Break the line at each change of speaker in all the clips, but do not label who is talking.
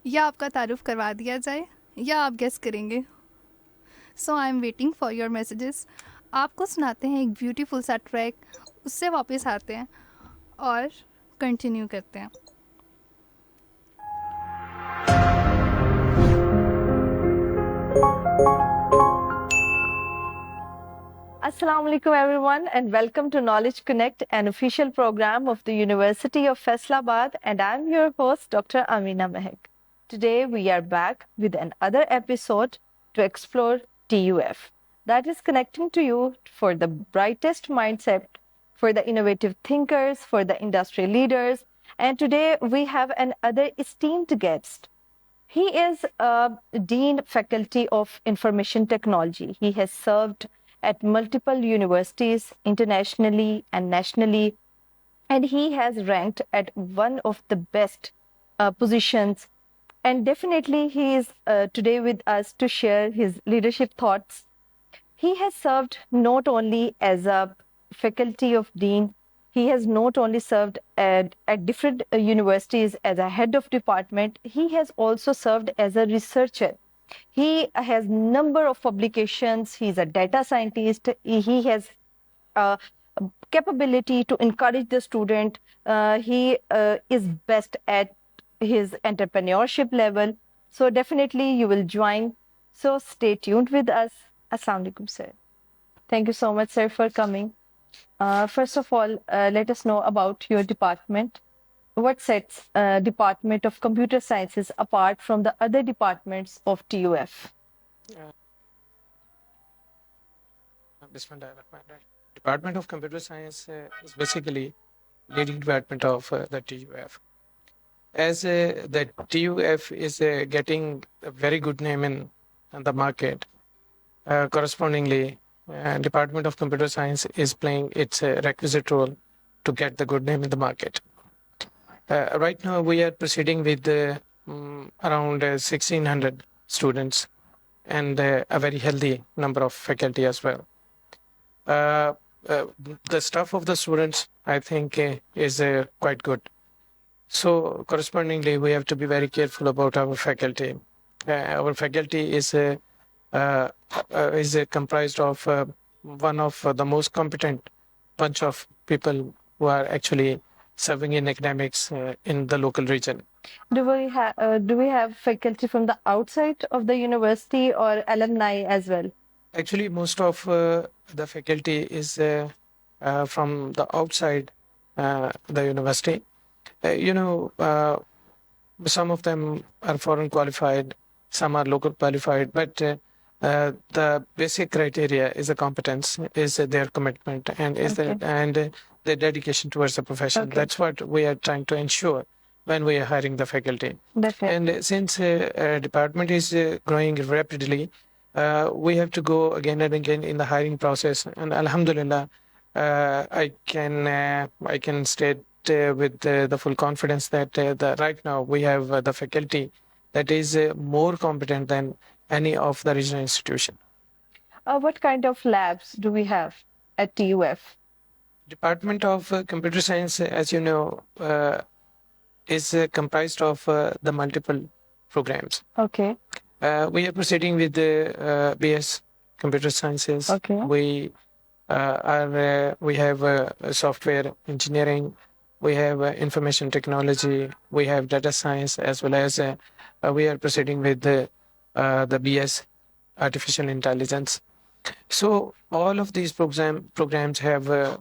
या आपका तारुफ करवा दिया जाए या आप गेस करेंगे। So I am waiting for your messages. आपको सुनाते हैं एक ब्यूटीफुल सा ट्रैक, उससे वापस आते हैं और कंटिन्यू करते हैं।
Assalamu alaikum everyone and welcome to Knowledge Connect, an official program of the University of Faisalabad, and I'm your host Dr. Amina Mehak. Today we are back with another episode to explore TUF, that is connecting to you for the brightest mindset, for the innovative thinkers, for the industry leaders, and today we have another esteemed guest. He is a Dean Faculty of Information Technology. He has served at multiple universities internationally and nationally, and he has ranked at one of the best positions. And definitely, he is today with us to share his leadership thoughts. He has served not only as a faculty of dean, he has not only served at different universities as a head of department, he has also served as a researcher. He has number of publications. He's a data scientist. He has uh, capability to encourage the student. He is best at his entrepreneurship level. So definitely you will join. So stay tuned with us. Assalamu alaikum, sir. Thank you so much, sir, for coming. First of all, let us know about your department. What sets Department of Computer Sciences apart from the other departments of TUF?
Bismillah ar-Rahman ar-Rahim. Department of Computer Science is basically leading department of the TUF. As the TUF is getting a very good name in the market, correspondingly, Department of Computer Science is playing its requisite role to get the good name in the market. Right now, we are proceeding with around 1,600 students and a very healthy number of faculty as well. Uh, the staff of the students, I think, is quite good. So correspondingly, we have to be very careful about our faculty. Our faculty is comprised of one of the most competent bunch of people who are actually serving in academics in the local region.
Do we have faculty from the outside of the university or alumni as well?
Actually, most of the faculty is from the outside the university. Some of them are foreign qualified, some are local qualified, but the basic criteria is the competence, is their commitment, and their dedication towards the profession.
Okay.
That's what we are trying to ensure when we are hiring the faculty.
Definitely.
And since department is growing rapidly, we have to go again and again in the hiring process. And Alhamdulillah, I can state with the full confidence that right now we have the faculty that is more competent than any of the regional institution.
What kind of labs do we have at TUF?
Department of Computer Science, as you know, is comprised of the multiple programs.
Okay.
We are proceeding with the BS Computer Sciences.
Okay.
We have software engineering, we have information technology, we have data science, as well as we are proceeding with the BS artificial intelligence. So all of these programs have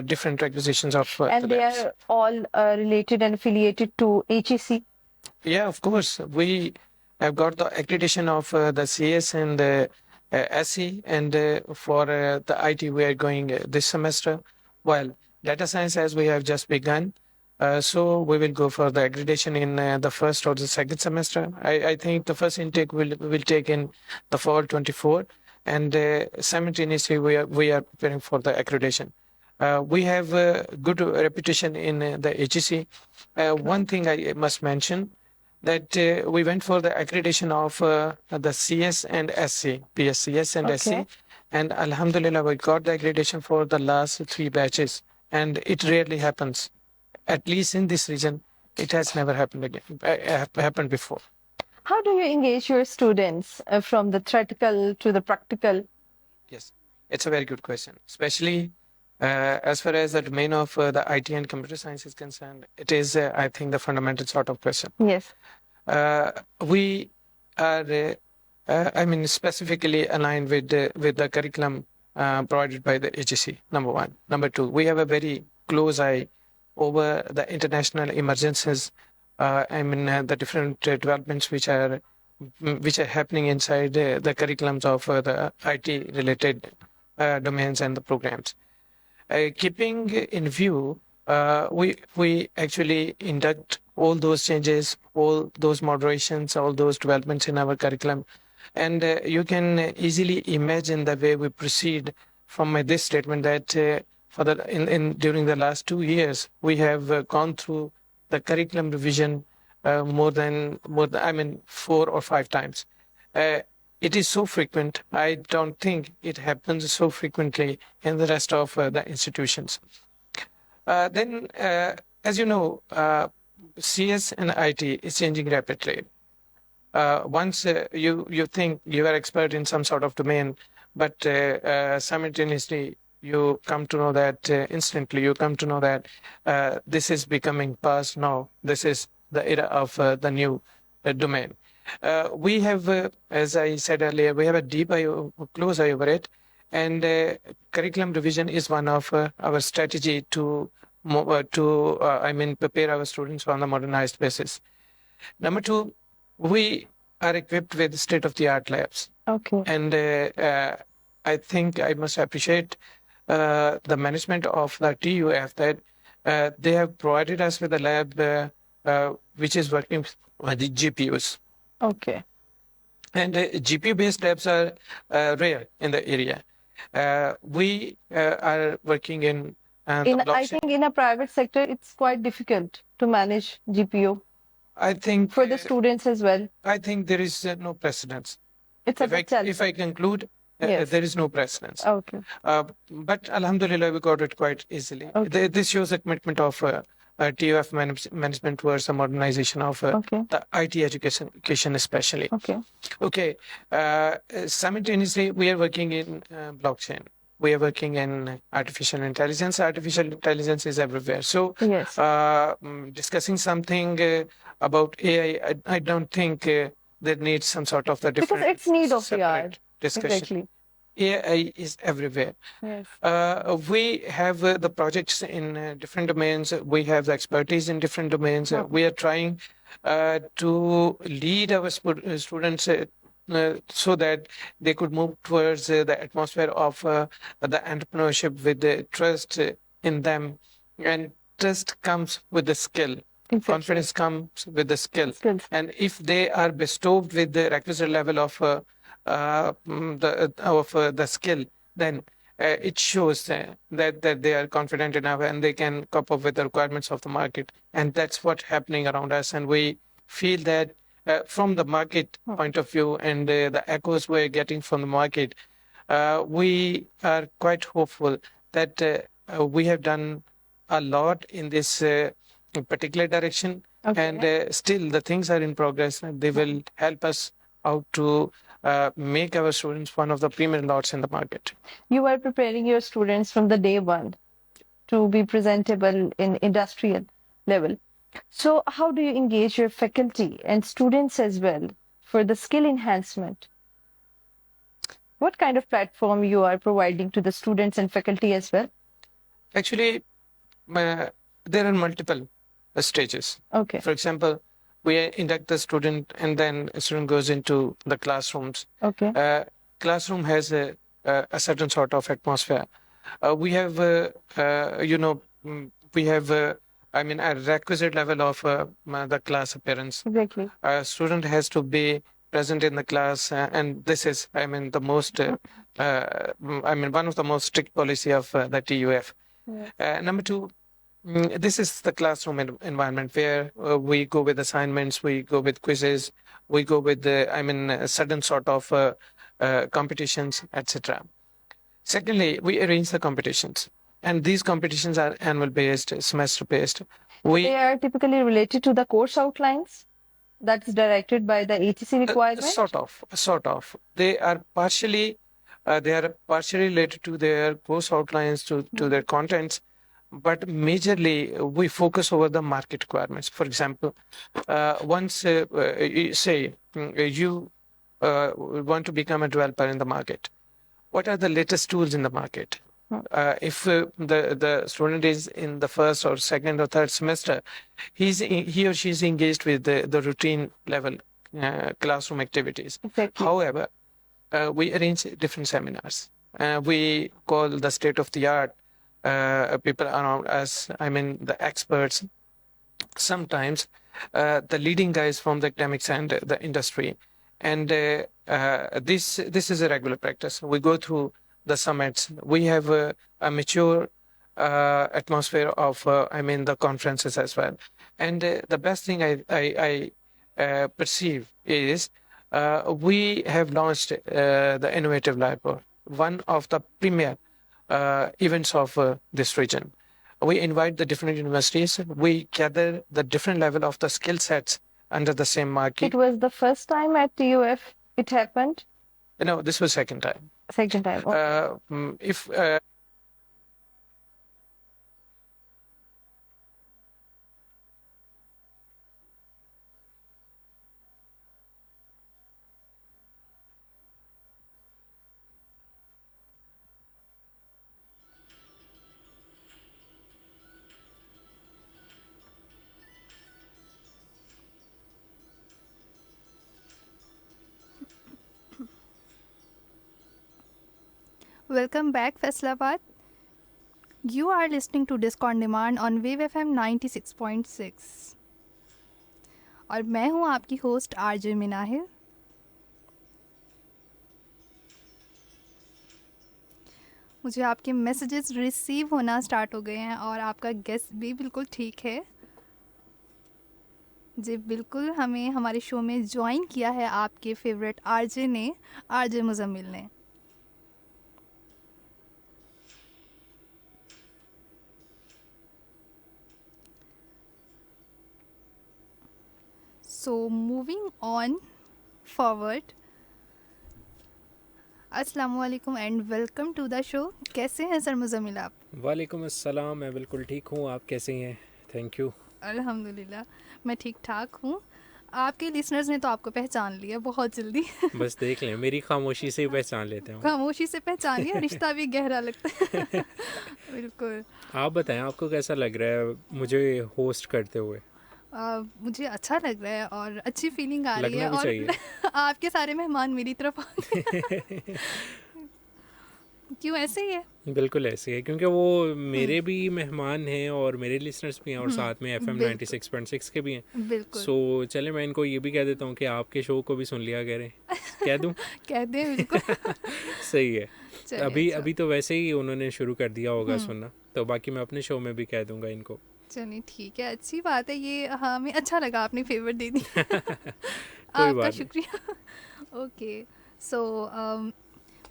different requisitions of
And
the
they
labs.
are all related and affiliated to HEC?
Yeah, of course. We have got the accreditation of the CS and the SE, and for the IT, we are going this semester. While data science, as we have just begun, so we will go for the accreditation in the first or the second semester. I think the first intake will take in the fall 24, and simultaneously we are preparing for the accreditation. We have good reputation in the HEC. One thing I must mention that we went for the accreditation of the CS and SC, PSCS and SC,
Okay.
and Alhamdulillah, we got the accreditation for the last 3 batches, and it rarely happens. At least in this region, It has never happened again, happened before.
How do you engage your students from the theoretical to the practical?
Yes, it's a very good question, especially as far as the domain of the IT and computer science is concerned. It is, I think, the fundamental sort of question.
Yes.
We are, I mean, specifically aligned with the curriculum provided by the HEC, number one. Number two, we have a very close eye over the international emergencies. I mean, the different developments which are happening inside the curriculums of the IT related domains and the programs. Keeping in view, we actually induct all those changes, all those moderations, all those developments in our curriculum, and you can easily imagine the way we proceed from this statement that for the during the last 2 years we have gone through the curriculum revision more than I mean 4 or 5 times. It is so frequent. I don't think it happens so frequently in the rest of the institutions. Then, as you know, CS and IT is changing rapidly. Once you think you are expert in some sort of domain, but simultaneously you come to know that instantly you come to know that this is becoming past now. This is the era of the new domain. We have, as I said earlier, we have a deep eye, close eye over it, and curriculum revision is one of our strategy to I mean, prepare our students on a modernized basis. Number two, we are equipped with state-of-the-art labs.
Okay.
And I think I must appreciate the management of the TUF that they have provided us with a lab which is working with the GPUs.
Okay.
And GPU-based labs are rare in the area. We are working in
I think in a private sector, it's quite difficult to manage GPU.
I think
for the students as well.
I think there is no precedence.
It's a big challenge.
If I conclude,
Yes.
there is no precedence.
Okay.
But Alhamdulillah, we got it quite easily.
Okay.
This shows the commitment of TUF management towards the modernization of
Okay.
the IT education especially.
Okay.
Okay. Simultaneously, we are working in blockchain. We are working in artificial intelligence. Artificial intelligence is everywhere. So,
Yes.
discussing something about AI, I don't think there needs some sort of the different.
Because it's need of the hour.
separate discussion.
Exactly.
AI is everywhere.
Yes.
We have the projects in different domains. We have the expertise in different domains. We are trying to lead our students so that they could move towards the atmosphere of the entrepreneurship with the trust in them. And trust comes with the skill.
Exactly.
Confidence comes with the skill.
Skills.
And if they are bestowed with the requisite level of the skill, then it shows that they are confident enough and they can cope up with the requirements of the market. And that's what's happening around us. And we feel that from the market point of view and the echoes we're getting from the market, we are quite hopeful that we have done a lot in this particular direction.
Okay.
And still the things are in progress and they will help us out to make our students one of the premier lots in the market.
You are preparing your students from the day one to be presentable in industrial level. So how do you engage your faculty and students as well for the skill enhancement? What kind of platform you are providing to the students and faculty as well?
Actually, there are multiple stages.
Okay.
For example, we induct the student and then a student goes into the classrooms.
Okay.
Classroom has a certain sort of atmosphere. We have, we have, I mean, a requisite level of the class appearance.
Exactly.
A student has to be present in the class, and this is, I mean, the most, one of the most strict policy of the TUF.
Yeah.
Number two, this is the classroom environment where we go with assignments, we go with quizzes, we go with a certain sort of competitions, etc. Secondly, we arrange the competitions. and these competitions are annual based, semester based.
They are typically related to the course outlines that's directed by the ATC requirement.
Sort of. They are partially related to their course outlines, to their contents, but majorly we focus over the market requirements. For example, once you want to become a developer in the market, what are the latest tools in the market? If the student is in the first or second or third semester, he or she is engaged with the routine level classroom activities.
Exactly.
However, we arrange different seminars. We call the state of the art people around us, I mean the experts, sometimes the leading guys from the academics and the industry. And this is a regular practice. We go through the summits. We have a mature atmosphere of, the conferences as well. And the best thing I perceive is we have launched the Innovative Library, one of the premier events of this region. We invite the different universities. We gather the different level of the skill sets under the same marquee.
It was the first time at TUF it happened?
No, this was second time.
Second time. Okay.
If
Welcome back, Faisalabad. You are listening to Disc on Demand on Wave FM 96.6 और मैं हूँ आपकी host RJ Minahil. मुझे आपके messages receive होना start हो गए हैं और आपका गेस भी बिल्कुल ठीक है जी, बिल्कुल हमें हमारे शो में ज्वाइन किया है आपके फेवरेट आरजे ने, आरजे मुजम्मिल ने। So moving on forward, अस्सलामुअलैकुम and welcome to the show. कैसे हैं सर मुजम्मिल आप?
वालेकुम अस्सलाम, मैं बिल्कुल ठीक हूँ। आप कैसे हैं? Thank you.
अल्हम्दुलिल्लाह मैं ठीक ठाक हूँ। आपके लिसनर्स ने तो आपको पहचान लिया बहुत जल्दी।
बस देख लें, मेरी खामोशी से ही पहचान लेते हैं।
खामोशी से पहचान लिया, रिश्ता भी गहरा लगता है। बिल्कुल।
आप बताएं, आपको कैसा लग रहा है मुझे होस्ट करते हुए?
मुझे अच्छा लग रहा है और अच्छी फीलिंग आ रही है
लगना भी
और
चाहिए।
आपके सारे मेहमान मेरी तरफ आते हैं। क्यों ऐसे ही है?
बिल्कुल ऐसे है, क्योंकि वो मेरे भी मेहमान हैं और मेरे लिसनर्स भी हैं और साथ में FM
बिल्कुल।
96.6 के भी हैं।
बिल्कुल।
सो चले मैं इनको ये भी कह देता हूँ कि आपके शो को भी सुन लिया करें। कह दूँ?
कह दें बिल्कुल।
सही है।
चलिए,
अभी
अच्छा।
अभी तो वैसे ही उन्होंने शुरू कर दिया होगा सुनना, तो बाकी मैं अपने शो में भी कह दूंगा इनको।
चलिए ठीक है, अच्छी बात है ये, हमें अच्छा लगा आपने फेवर दे दी।
कोई
आपका
बात नहीं।
शुक्रिया। Okay so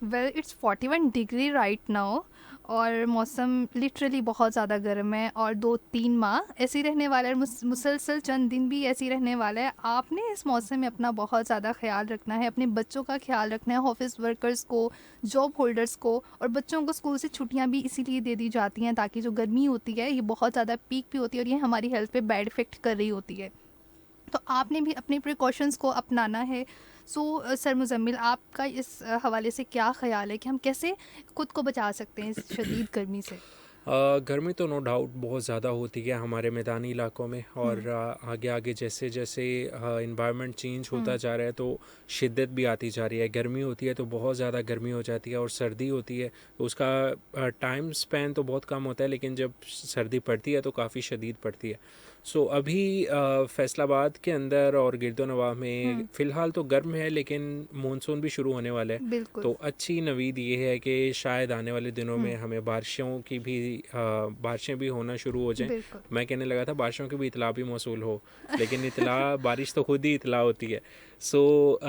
well it's 41 degree right now और मौसम लिटरली बहुत ज़्यादा गर्म है और 2-3 माह ऐसे ही रहने वाला है, मुसलसल चंद दिन भी ऐसे ही रहने वाला है। आपने इस मौसम में अपना बहुत ज़्यादा ख्याल रखना है, अपने बच्चों का ख्याल रखना है, ऑफिस वर्कर्स को, जॉब होल्डर्स को, और बच्चों को स्कूल से छुट्टियां भी इसीलिए दे दी जाती हैं ताकि जो गर्मी होती है ये बहुत ज़्यादा पीक भी होती है और ये हमारी हेल्थ पे बैड इफ़ेक्ट कर रही होती है। तो आपने भी अपने प्रिकॉशंस को अपनाना है। सो सर मुजम्मिल, आपका इस हवाले से क्या ख्याल है कि हम कैसे खुद को बचा सकते हैं इस शदीद गर्मी से?
गर्मी तो नो डाउट बहुत ज़्यादा होती है हमारे मैदानी इलाकों में, और आगे आगे जैसे जैसे इन्वायरमेंट चेंज होता जा रहा है तो शिद्दत भी आती जा रही है। गर्मी होती है तो बहुत ज़्यादा गर्मी हो जाती है, और सर्दी होती है तो उसका टाइम स्पैन तो बहुत कम होता है, लेकिन जब सर्दी पड़ती है तो काफ़ी शदीद पड़ती है। सो अभी फैसलाबाद के अंदर और गिरदोनवाह में फ़िलहाल तो गर्म है, लेकिन मानसून भी शुरू होने वाला है।
बिल्कुल।
तो अच्छी नवीद ये है कि शायद आने वाले दिनों में हमें बारिशें भी होना शुरू हो जाएं। मैं कहने लगा था बारिशों की भी इतला भी मौसूल हो, लेकिन इतला बारिश तो खुद ही इतला होती है। सो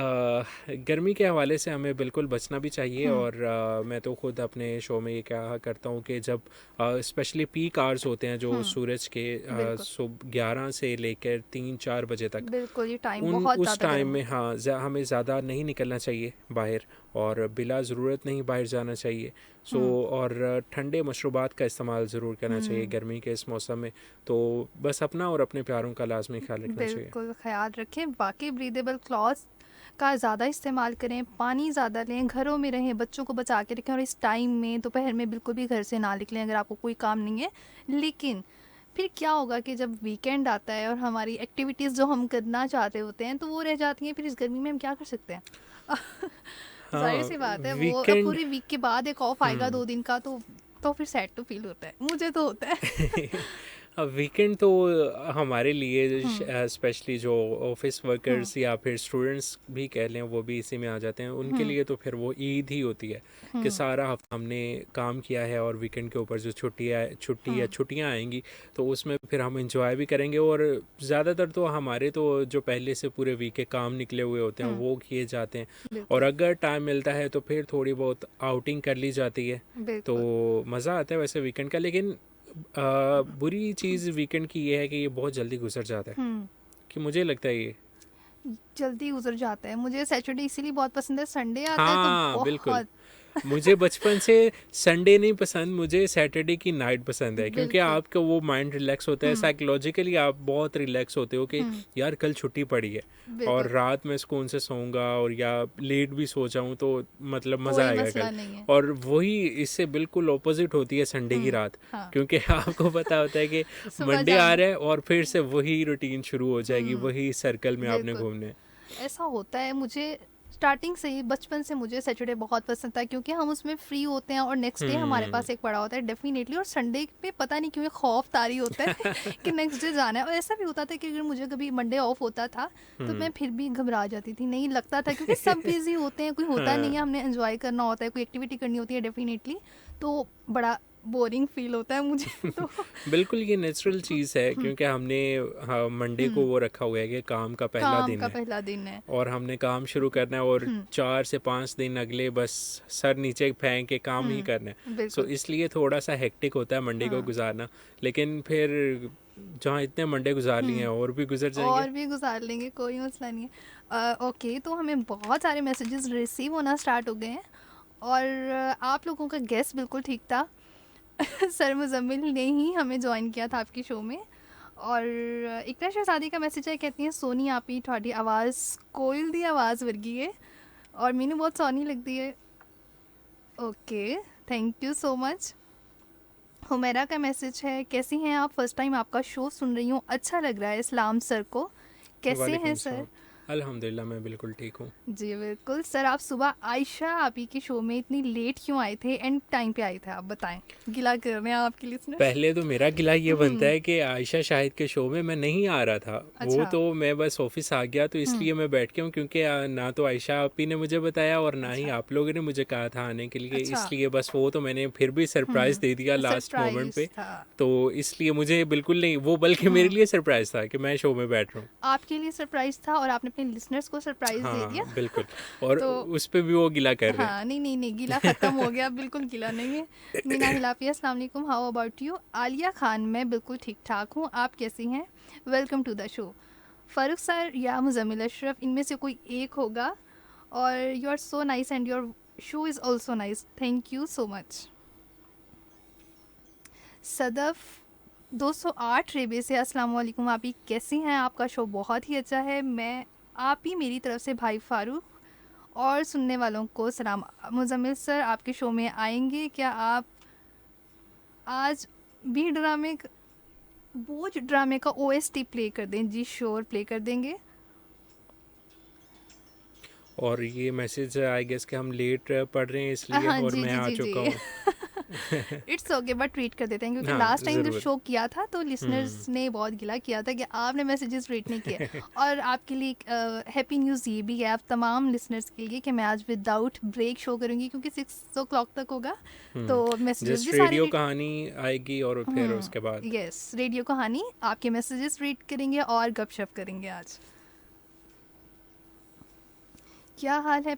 गर्मी के हवाले से हमें बिल्कुल बचना भी चाहिए।
हम्म।
और मैं तो खुद अपने शो में ये कहा करता हूँ कि जब स्पेशली पीक आवर्स होते हैं जो
हम्म।
सूरज के
बिल्कुल
11 से लेकर 3-4 बजे तक,
बिल्कुल, ये टाइम
उन
बहुत
उस
ज़्यादा
टाइम
गर्म
में
होता है।
हाँ हमें ज़्यादा नहीं निकलना चाहिए बाहर, और बिला ज़रूरत नहीं बाहर जाना चाहिए। सो
हम्म।
और ठंडे मशरूबात का इस्तेमाल ज़रूर करना चाहिए
हम्म।
गर्मी के इस मौसम में। तो बस अपना और अपने प्यारों का लाजमी ख्याल रखना चाहिए।
बिल्कुल ख्याल रखें, बाकी ब्रीदेबल क्लॉथ्स का ज़्यादा इस्तेमाल करें, पानी ज़्यादा लें, घरों में रहें, बच्चों को बचा के रखें, और इस टाइम में दोपहर में बिल्कुल भी घर से ना निकलें अगर आपको कोई काम नहीं है। लेकिन फिर क्या होगा कि जब वीकेंड आता है और हमारी एक्टिविटीज़ जो हम करना चाहते होते हैं तो वो रह जाती हैं, फिर इस गर्मी में हम क्या कर सकते हैं? जाहिर
हाँ
सी बात है, वो अब
वीकेंड।
पूरी वीक के बाद एक ऑफ आएगा 2 दिन का, तो फिर सैड तो फील होता है, मुझे तो होता है।
अब वीकेंड तो हमारे लिए
हम्म।
स्पेशली जो ऑफिस
हम्म।
वर्कर्स या फिर स्टूडेंट्स भी कह लें, वो भी इसी में आ जाते हैं। उनके
हम्म।
लिए तो फिर वो ईद ही होती है कि
हम्म।
सारा हफ्ता हमने काम किया है, और वीकेंड के ऊपर जो छुट्टी या
हम्म।
छुट्टियां आएंगी तो उसमें फिर हम इंजॉय भी करेंगे। और ज़्यादातर तो हमारे तो जो पहले से पूरे वीक के काम निकले हुए होते हैं
हम्म।
वो किए जाते हैं। और
बिल्कुल।
अगर टाइम मिलता है तो फिर थोड़ी बहुत आउटिंग कर ली जाती है, तो
बिल्कुल।
मज़ा आता है वैसे वीकेंड का। लेकिन बुरी चीज़ वीकेंड की ये है कि ये बहुत जल्दी गुजर जाता है,
हम्म।
कि मुझे लगता है ये।
जल्दी गुजर जाता है। मुझे सैटरडे इसीलिए बहुत पसंद है, संडे आता है तो
हाँ बिल्कुल।
बहुत।
मुझे बचपन से संडे नहीं पसंद, मुझे सैटरडे की नाइट पसंद है, क्योंकि
बिल्कुल।
आपका वो माइंड रिलैक्स होता है,
हम्म।
साइकोलॉजिकली आप बहुत रिलैक्स होते हो कि
हम्म।
यार कल छुट्टी पड़ी है, और
बिल्कुल।
रात में सुकून से सोऊंगा, और या लेट भी सो जाऊं तो मतलब मज़ा
कोई
आएगा
मसला
कल।
नहीं है।
और वही इससे बिल्कुल ऑपोजिट होती है संडे की रात,
हाँ।
क्योंकि आपको पता होता है कि
सुबह
मंडे आ
जाना।
रहा है और फिर से वही रूटीन शुरू हो जाएगी,
हम्म।
वही सर्कल में आपने
बिल्कुल
घूमने।
ऐसा होता है। मुझे स्टार्टिंग से ही, बचपन से मुझे सैटरडे बहुत पसंद था, क्योंकि हम उसमें फ्री होते हैं और नेक्स्ट डे हमारे
हम्म।
पास एक पड़ा होता है डेफिनेटली। और संडे पे पता नहीं क्यों एक खौफ तारी होता है कि नेक्स्ट डे जाना है। और ऐसा भी होता था कि अगर मुझे कभी मंडे ऑफ होता था तो मैं
हम्म।
फिर भी घबरा जाती थी, नहीं लगता था, क्योंकि सब बिजी होते हैं, कोई होता नहीं है,
हाँ
हमने एंजॉय करना होता है, कोई एक्टिविटी करनी होती है डेफिनेटली, तो बड़ा बोरिंग फील होता है मुझे तो।
बिल्कुल, ये नेचुरल चीज़ है,
हम्म।
क्योंकि हमने हाँ मंडे को
हम्म।
वो रखा हुआ है कि काम का पहला
काम
दिन
का
है,
पहला दिन है।
और हमने काम शुरू करना है, और
हम्म।
4 से 5 दिन अगले बस सर नीचे फेंक के काम ही करना है। सो
बिल्कुल।
इसलिए थोड़ा सा हेक्टिक होता है मंडे को
हाँ।
गुजारना। लेकिन फिर जहाँ इतने मंडे गुजार लिए हैं और भी गुजर जाएंगे।
और भी गुजार लेंगे, कोई मसला नहीं है। ओके, तो हमें बहुत सारे मैसेजेस रिसीव होना स्टार्ट हो गए हैं, और आप लोगों का गेस बिल्कुल ठीक था। सर मुजम्मिल ने ही हमें ज्वाइन किया था आपके शो में। और इकरा शहजादी का मैसेज है, कहती हैं सोनी आप ही थोड़ी आवाज़ कोयल दी आवाज़ वर्गी है, और मैंने बहुत सोनी लगती है। Okay, thank you so much. Humaira का मैसेज है, कैसी हैं आप, फर्स्ट टाइम आपका शो सुन रही हूँ, अच्छा लग रहा है, सलाम सर को। कैसे
वालेकुम
हैं सर?
सलाम। अल्हम्दुलिल्लाह मैं बिल्कुल ठीक हूँ।
जी बिल्कुल सर। आप सुबह आयशा आप ही के शो में इतनी लेट क्यों आए थे, एंड टाइम पे आए थे, आप बताएं, गिला कर रहे हैं आपके लिसनर्स।
पहले तो मेरा गिला ये बनता है कि आयशा शाहिद के शो में मैं नहीं आ रहा था। वो
अच्छा।
तो मैं बस ऑफिस आ गया तो इसलिए मैं बैठ गया हूँ, क्योंकि ना तो आयशा आपी ने मुझे बताया और ना ही
अच्छा।
आप लोगों ने मुझे कहा था आने के लिए,
अच्छा।
इसलिए बस वो तो मैंने फिर भी सरप्राइज दे दिया लास्ट मोमेंट
सरप्राइज
पे।
था।
तो इसलिए मुझे बिल्कुल नहीं, वो बल्कि मेरे लिए सरप्राइज था कि मैं शो में बैठ रहा हूँ।
आपके लिए सरप्राइज था और आपने अपने लिसनर्स को सरप्राइज दे दिया।
हाँ बिल्कुल। और
तो
उस पे भी वो गिला कर रहे
हाँ, नहीं नहीं नहीं, गीला ख़त्म हो गया, बिल्कुल गीला नहीं है। मीना हिलापिया, अस्सलाम वालेकुम, how about you? Alia Khan, मैं बिल्कुल ठीक ठाक हूँ, आप कैसी हैं? Welcome to the show. Farooq sir या मुज़म्मिल अशरफ, इनमें से कोई एक होगा। और you are so nice and your show is also nice, thank you so much. Sadaf 208 रेबे से, अस्सलाम वालेकुम, आप ही कैसी हैं? आपका शो बहुत ही अच्छा है, मैं आप ही मेरी तरफ से भाई फ़ारूक और सुनने वालों को सलाम। मुज़म्मिल सर आपके शो में आएंगे क्या आप? आज भी बोझ ड्रामे का OST प्ले कर दें। जी श्योर, प्ले कर देंगे।
और ये मैसेज आई गेस कि हम लेट पढ़ रहे हैं इसलिए,
हाँ
और
जी
मैं
जी
आ
जी
चुका
जी।
हूँ।
इट्स ओके, बट ट्वीट कर देते हैं, क्योंकि
हाँ
लास्ट टाइम जब
ज़रूर।
शो किया था तो लिसनर्स ने बहुत गिला किया था कि आपने मैसेजेस रीड नहीं किए। और आपके लिए हैप्पी न्यूज़ ये भी है आप तमाम लिसनर्स के लिए कि मैं आज विदाउट ब्रेक शो करूँगी, क्योंकि 6 o'clock तक होगा, तो मैसेजेस
जस्ट
भी सारे
रेडियो कहानी आएगी और फिर उसके बाद
यस, रेडियो कहानी, आपके मैसेजेस रीड करेंगे और गपशप करेंगे आज। क्या हाल है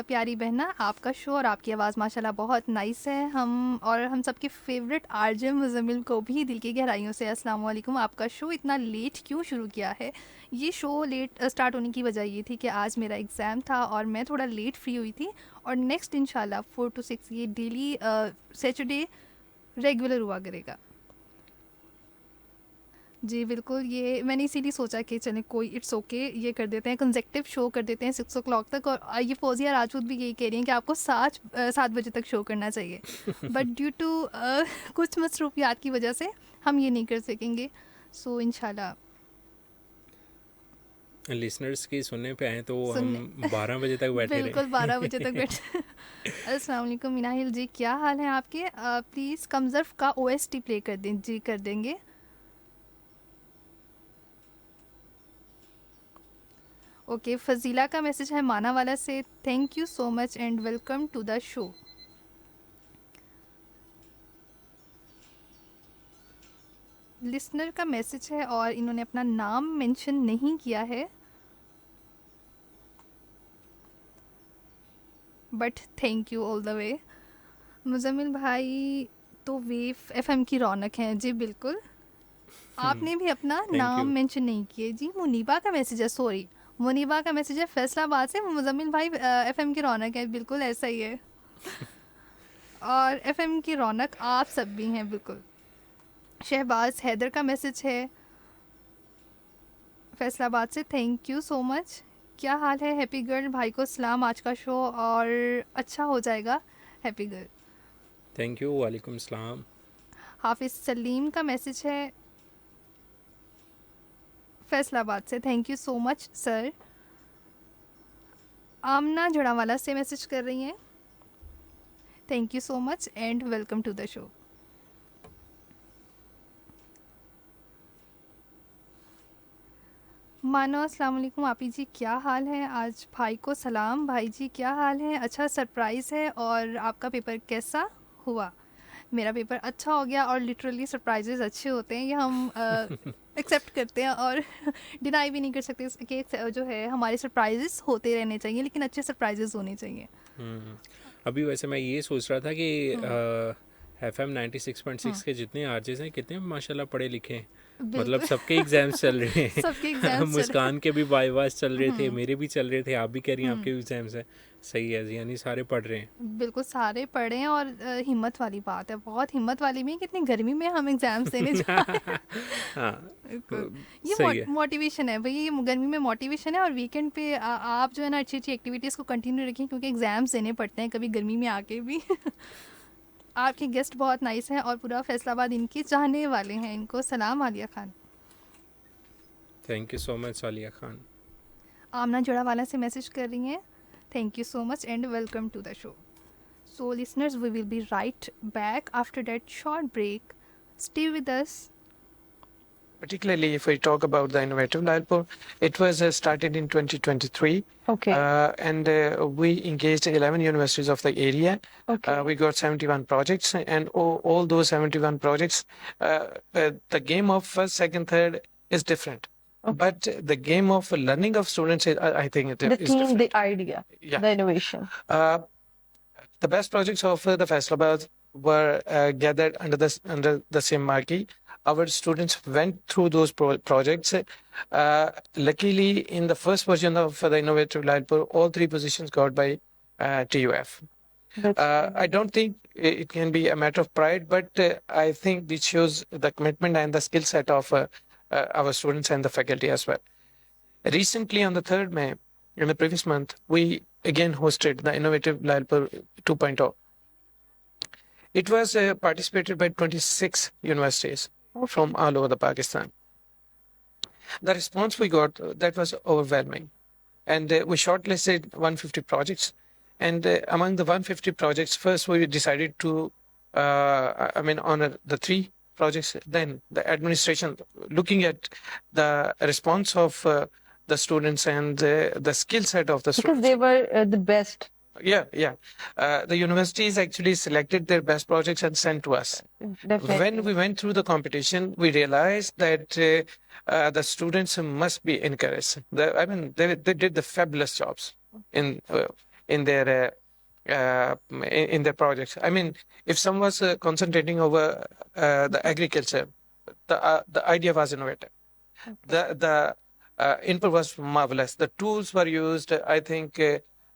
प्यारी बहना, आपका शो और आपकी आवाज़ माशाल्लाह बहुत नाइस है। हम सबके फेवरेट आरजे मुज़म्मिल को भी दिल की गहराइयों से अस्सलाम वालेकुम। आपका शो इतना लेट क्यों शुरू किया है? ये शो लेट स्टार्ट होने की वजह ये थी कि आज मेरा एग्ज़ाम था और मैं थोड़ा लेट फ्री हुई थी, और नेक्स्ट इंशाल्लाह 4 to 6 ये डेली सैटरडे रेगुलर हुआ करेगा। जी बिल्कुल, ये मैंने इसीलिए सोचा कि चलें कोई इट्स ओके ये कर देते हैं, कंसेक्टिव शो कर देते हैं 6 o'clock तक। और ये फौजिया राजपूत भी यही कह रही हैं कि आपको 7 बजे तक शो करना चाहिए, बट ड्यू टू कुछ मसरूफियात की वजह से हम ये नहीं कर सकेंगे। सो इंशाल्लाह
लिसनर्स की सुनने पे आए तो
सुनने
हम 12 बजे तक बैठे
बिल्कुल
रहे।
12 बजे तक बैठे। अस्सलाम वालेकुम मिनाहिल जी, क्या हाल है आपके? प्लीज़ कमजर्फ का OST प्ले कर दें। जी कर देंगे। ओके, फजीला का मैसेज है माना वाला से, thank you so much and welcome to the show. Listener का मैसेज है और इन्होंने अपना नाम मेंशन नहीं किया है, but thank you all the way. Muzammil भाई तो वेव FM की रौनक हैं। जी बिल्कुल, आपने भी अपना
Thank
नाम
you.
मेंशन नहीं किए। जी मुनीबा का मैसेज है, सॉरी मुनीबा का मैसेज है फैसलाबाद से, मुजम्मिल भाई FM की रौनक है, बिल्कुल ऐसा ही है। और FM की रौनक आप सब भी हैं बिल्कुल। शहबाज हैदर का मैसेज है फैसलाबाद से, थैंक यू सो मच। क्या हाल है? हैप्पी गर्ल भाई को सलाम, आज का शो और अच्छा हो जाएगा। Happy girl.
थैंक यू, वालेकुम सलाम।
हाफिज़ सलीम का मैसेज है फैसलाबाद से, thank you so much sir. Amna Jaranwala से मैसेज कर रही हैं, thank you so much and welcome to the show. मानो अस्सलाम वालेकुम आपी जी, क्या हाल है? आज भाई को सलाम। भाई जी क्या हाल है? अच्छा सरप्राइज़ है। और आपका पेपर कैसा हुआ? मेरा पेपर अच्छा हो गया, और लिटरली सरप्राइजेज अच्छे होते हैं, ये हम एक्सेप्ट करते हैं और डिनाई भी नहीं कर सकते कि जो है हमारे सरप्राइजेस होते रहने चाहिए, लेकिन अच्छे सरप्राइजेस होने चाहिए।
हम्म, अभी वैसे मैं ये सोच रहा था कि FM 96.6 के जितने आरजेस हैं कितने माशाल्लाह पढ़े लिखे हैं। मतलब
बिल्कुल।
सबके एग्जाम्स चल रहे हैं।
सबके एग्जाम्स चल
मुस्कान के भी वाइवास चल रहे थे, मेरे भी चल रहे थे, आप भी कह रही हैं आपके भी एग्जाम्स हैं। सही है जी, यानी सारे पढ़ रहे हैं।
बिल्कुल सारे पढ़े हैं, और हिम्मत वाली बात है, बहुत हिम्मत वाली भी है कि इतनी गर्मी में हम एग्जाम्स देने जा रहे हैं।
हाँ,
बिल्कुल,
सही
ये
है।
मोटिवेशन है भैया, ये गर्मी में मोटिवेशन है। और वीकेंड पे आप जो है ना अच्छी अच्छी एक्टिविटीज़ को कंटिन्यू रखें, क्योंकि एग्जाम्स देने पड़ते हैं कभी गर्मी में आके भी। आपके गेस्ट बहुत नाइस हैं और पूरा फैसलाबाद इनके चाहने वाले हैं, इनको सलाम Alia Khan.
Thank you so much Salia Khan.
Amna Jaranwala से मैसेज कर रही हैं, thank you so much and welcome to the show. So listeners, we will be right back after that short break, stay with us.
Particularly if we talk about the innovative Lalpur, it was started in 2023.
Okay.
And we engaged 11 universities of the area.
Okay.
We got 71 projects, and all those 71 projects, the game of first, second, third is different.
Okay.
But the game of learning of students, I think it
The
is
theme,
different.
the idea,
Yeah.
the innovation.
The best projects of the Faisalabad were gathered under the same marquee. Our students went through those projects. Luckily, in the first version of the Innovative Lalpur, all 3 positions got by TUF.
That's
I don't think it can be a matter of pride, but I think this shows the commitment and the skill set of our students and the faculty as well. Recently, on the 3rd May, in the previous month, we again hosted the Innovative Lalpur 2.0. It was participated by 26 universities from all over the Pakistan. The response we got, that was overwhelming. And we shortlisted 150 projects. And among the 150 projects, first we decided to, honor the 3 projects. Then the administration, looking at the response of the students and the skill set of the
because
students.
they were the best.
Yeah. The universities actually selected their best projects and sent to us.
Definitely.
When we went through the competition, we realized that the students must be encouraged. They did the fabulous jobs. in uh, in their in their projects. I mean, if someone was concentrating over the agriculture, the idea was innovative. The input was marvelous. The tools were used. I think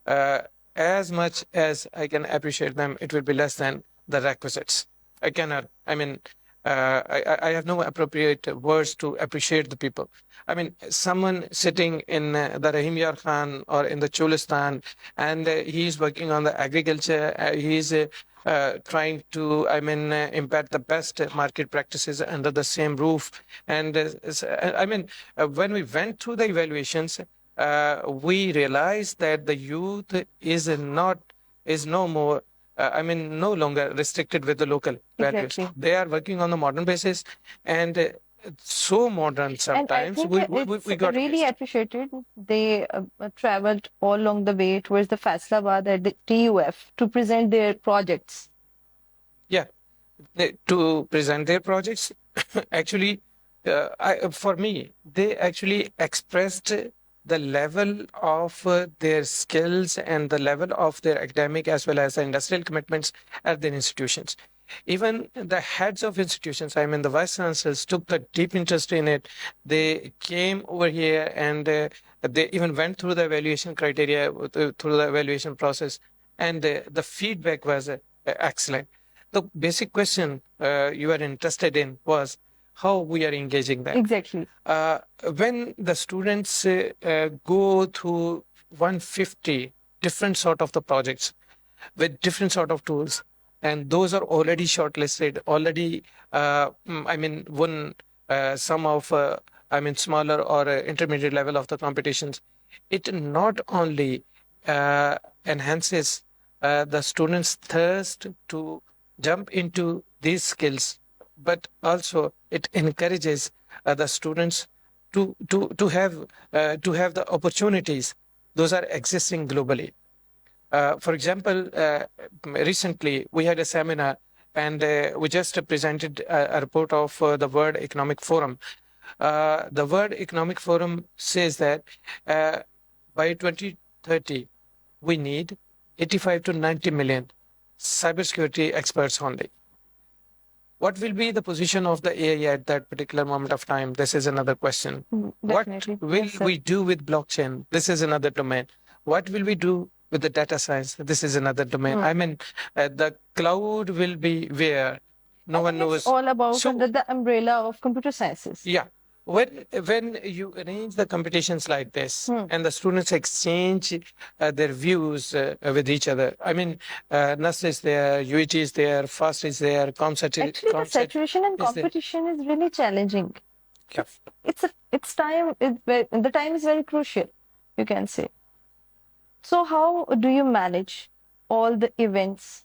as much as I can appreciate them, it will be less than the requisites. I cannot. I mean, I have no appropriate words to appreciate the people. I mean, someone sitting in the Rahim Yar Khan or in the Cholistan, and he's working on the agriculture. He's trying to, I mean, impact the best market practices under the same roof. And I mean, when we went through the evaluations, we realized that the youth is no more. I mean, no longer restricted with the local values.
Exactly.
They are working on the modern basis, and so modern
And I
sometimes
think
we got
really
missed.
appreciated. They traveled all along the way towards the Faisalabad at the TUF to present their projects.
Yeah, to present their projects. Actually, for me, they actually expressed the level of their skills and the level of their academic as well as the industrial commitments at their institutions. Even the heads of institutions, I mean the vice chancellors, took the deep interest in it. They came over here and they even went through the evaluation criteria, through the evaluation process, and the feedback was excellent. The basic question you are interested in was how we are engaging them.
Exactly.
When the students go through 150 different sort of the projects with different sort of tools, and those are already shortlisted, already, I mean, won some of, I mean, smaller or intermediate level of the competitions, it not only enhances the students' thirst to jump into these skills, but also it encourages the students to have the opportunities those are existing globally. For example, recently we had a seminar and we just presented a report of the World Economic Forum. The World Economic Forum says that by 2030 we need 85 to 90 million cybersecurity experts only. What will be the position of the AI at that particular moment of time? This is another question.
Definitely.
What will
Yes, sir.
we do with blockchain? This is another domain. What will we do with the data science? This is another domain. I mean, the cloud will be where no one knows.
It's all about
So-
under the umbrella of computer sciences.
Yeah. When you arrange the competitions like this and the students exchange their views with each other, I mean, NUS is there, UET is there, FAST is there, ComSat
Actually, the saturation and
is there.
competition is really challenging.
Yeah.
It's time. The time is very crucial, you can say. So how do you manage all the events,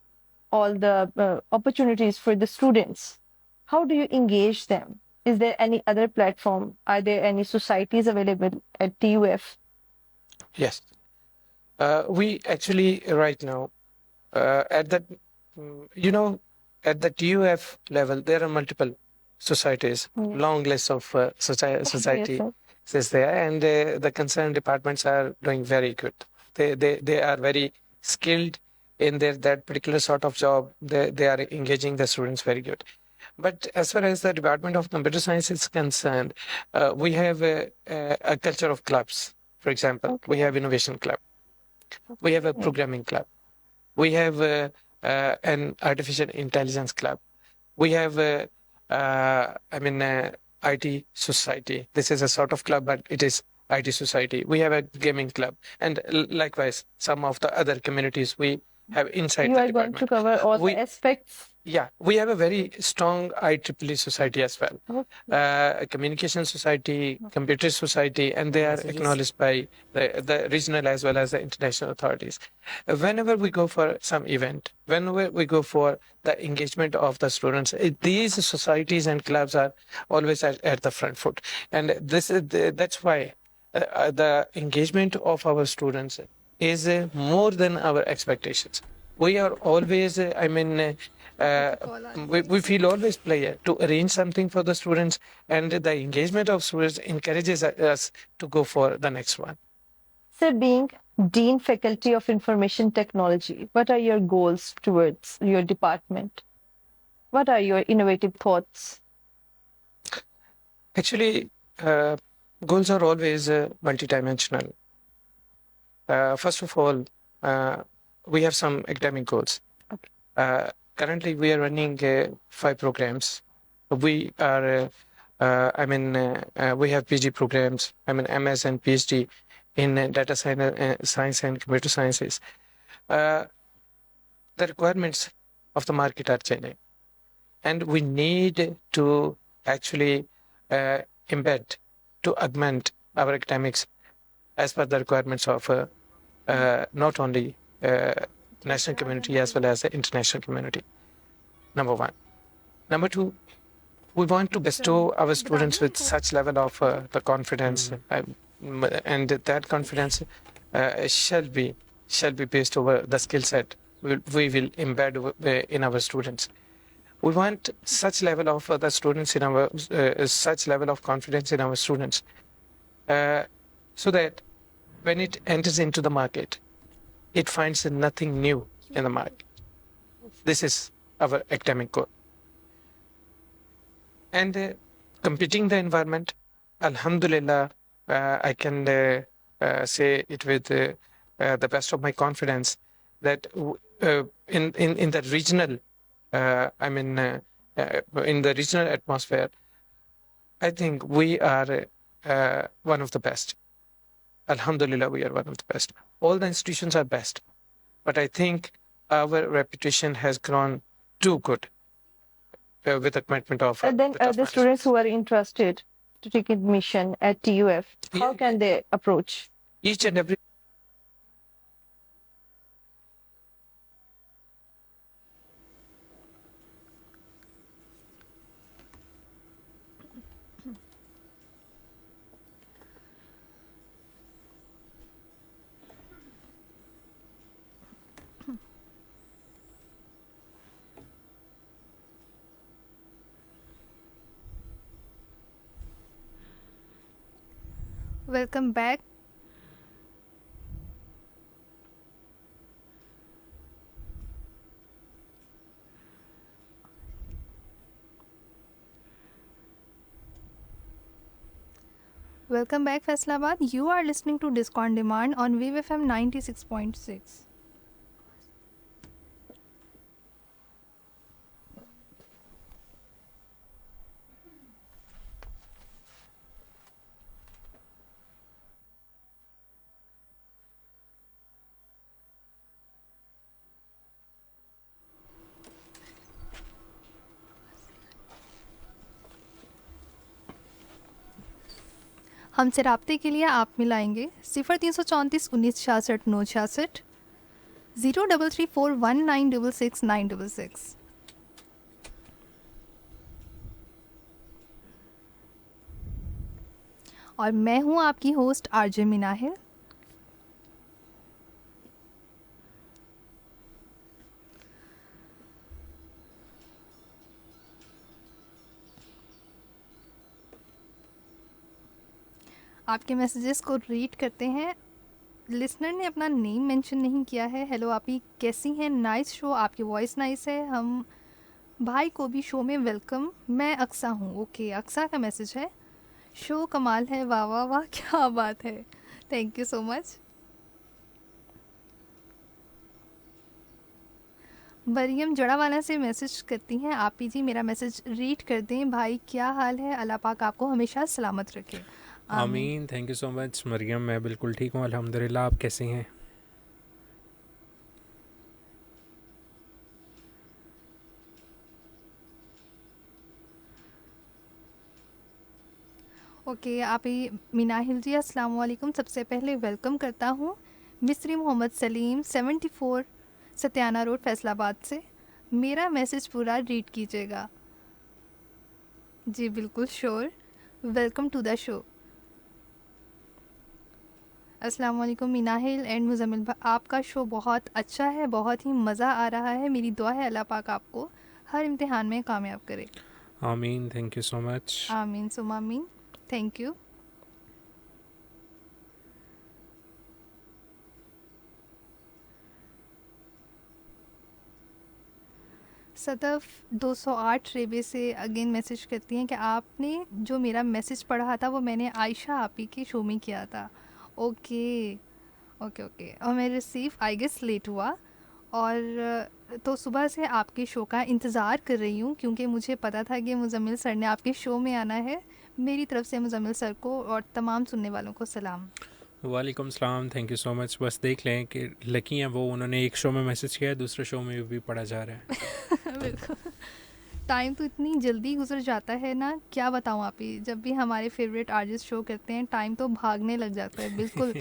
all the opportunities for the students? How do you engage them? Is there any other platform? Are there any societies available at TUF?
Yes. We actually right now at that at the TUF level there are multiple societies, long list of society
sir.
is there, and the concerned departments are doing very good. They are very skilled in that particular sort of job. They are engaging the students very good. But as far as the Department of Computer Science is concerned, we have a culture of clubs. For example, we have Innovation Club. We have a Programming Club. We have an Artificial Intelligence Club. We have, IT Society. This is a sort of club, but it is IT Society. We have a Gaming Club. And likewise, some of the other communities we have inside
You
the
are going
department.
to cover all
We-
the aspects.
Yeah, we have a very strong IEEE society as well. A communication society, computer society, and they are acknowledged by the regional as well as the international authorities. Whenever we go for some event, whenever we go for the engagement of the students, these societies and clubs are always at the front foot. And that's why the engagement of our students is more than our expectations. We are always, we feel always pleasure to arrange something for the students, and the engagement of students encourages us to go for the next one.
After being Dean Faculty of Information Technology, what are your goals towards your department? What are your innovative thoughts?
Actually, goals are always multidimensional. First of all, we have some academic goals.
Okay.
Currently, we are running 5 programs. We are, we have PG programs. MS and PhD in data science and computer sciences. The requirements of the market are changing, and we need to actually embed, to augment our academics as per the requirements of not only national community as well as the international community. Number one. Number two, we want to bestow our students with such level of the confidence, and that confidence shall be based over the skill set we will embed in our students. We want such level of the students in our such level of confidence in our students, so that when it enters into the market, it finds nothing new in the market. This is our academic goal. And competing the environment, Alhamdulillah, I can say it with the best of my confidence that in the regional, in the regional atmosphere, I think we are one of the best. Alhamdulillah, we are one of the best. All the institutions are best, but I think our reputation has grown too good with the commitment of
Then the students who are interested to take admission at TUF, how can they approach?
Each and every
Welcome back. Welcome back, Faisalabad. You are listening to Disc on Demand on Wave FM 96.6. हमसे राब्ते के लिए आप मिलाएंगे 0334 1966 966 03341966 और मैं हूं आपकी host RJ Minahil. आपके मैसेजेस को रीड करते हैं। लिसनर ने अपना नेम मेंशन नहीं किया है। हेलो आपी, कैसी हैं? नाइस शो, आपकी वॉइस नाइस है। हम भाई को भी शो में वेलकम। मैं अक्सा हूँ। ओके, अक्सा का मैसेज है। शो कमाल है, वाह वाह वाह, क्या बात है, thank you so much. Maryam Jaranwala से मैसेज करती हैं, आप जी मेरा मैसेज रीड कर दें। भाई क्या हाल है? अल्लाह पाक आपको हमेशा सलामत रखे।
आमीन। Thank you so much Maryam, मैं बिल्कुल ठीक हूँ अल्हम्दुलिल्लाह। आप कैसे हैं?
ओके आप ही मिनाहिल जी, अस्सलाम वालेकुम। सबसे पहले वेलकम करता हूँ मिस्री मोहम्मद सलीम 74 सत्याना रोड फैसलाबाद से। मेरा मैसेज पूरा रीड कीजिएगा। जी बिल्कुल sure, welcome to the show. अस्सलाम वालेकुम मिनाहिल एंड मुजम्मिल भाई, आपका शो बहुत अच्छा है, बहुत ही मज़ा आ रहा है। मेरी दुआ है अल्लाह पाक आपको हर इम्तिहान में कामयाब करे।
आमीन, थैंक यू सो मच।
आमीन सुम आमीन, थैंक यू। सदफ 208 रेबे से अगेन मैसेज करती हैं कि आपने जो मेरा मैसेज पढ़ा था वो मैंने आयशा आपी के शो में किया था। ओके ओके ओके, और मैं रिसीव आई गेस लेट हुआ, और तो सुबह से आपके शो का इंतज़ार कर रही हूँ क्योंकि मुझे पता था कि मुज़म्मिल सर ने आपके शो में आना है। मेरी तरफ से मुज़म्मिल सर को और तमाम सुनने वालों को सलाम।
वालेकुम सलाम, थैंक यू सो मच। बस देख लें कि लकी हैं वो, उन्होंने एक शो में मैसेज किया है, दूसरे शो में भी पढ़ा जा रहा है।
बिल्कुल, टाइम तो इतनी जल्दी गुजर जाता है ना, क्या बताऊँ आप ही। जब भी हमारे फेवरेट आर्टिस्ट शो करते हैं टाइम तो भागने लग जाता है बिल्कुल।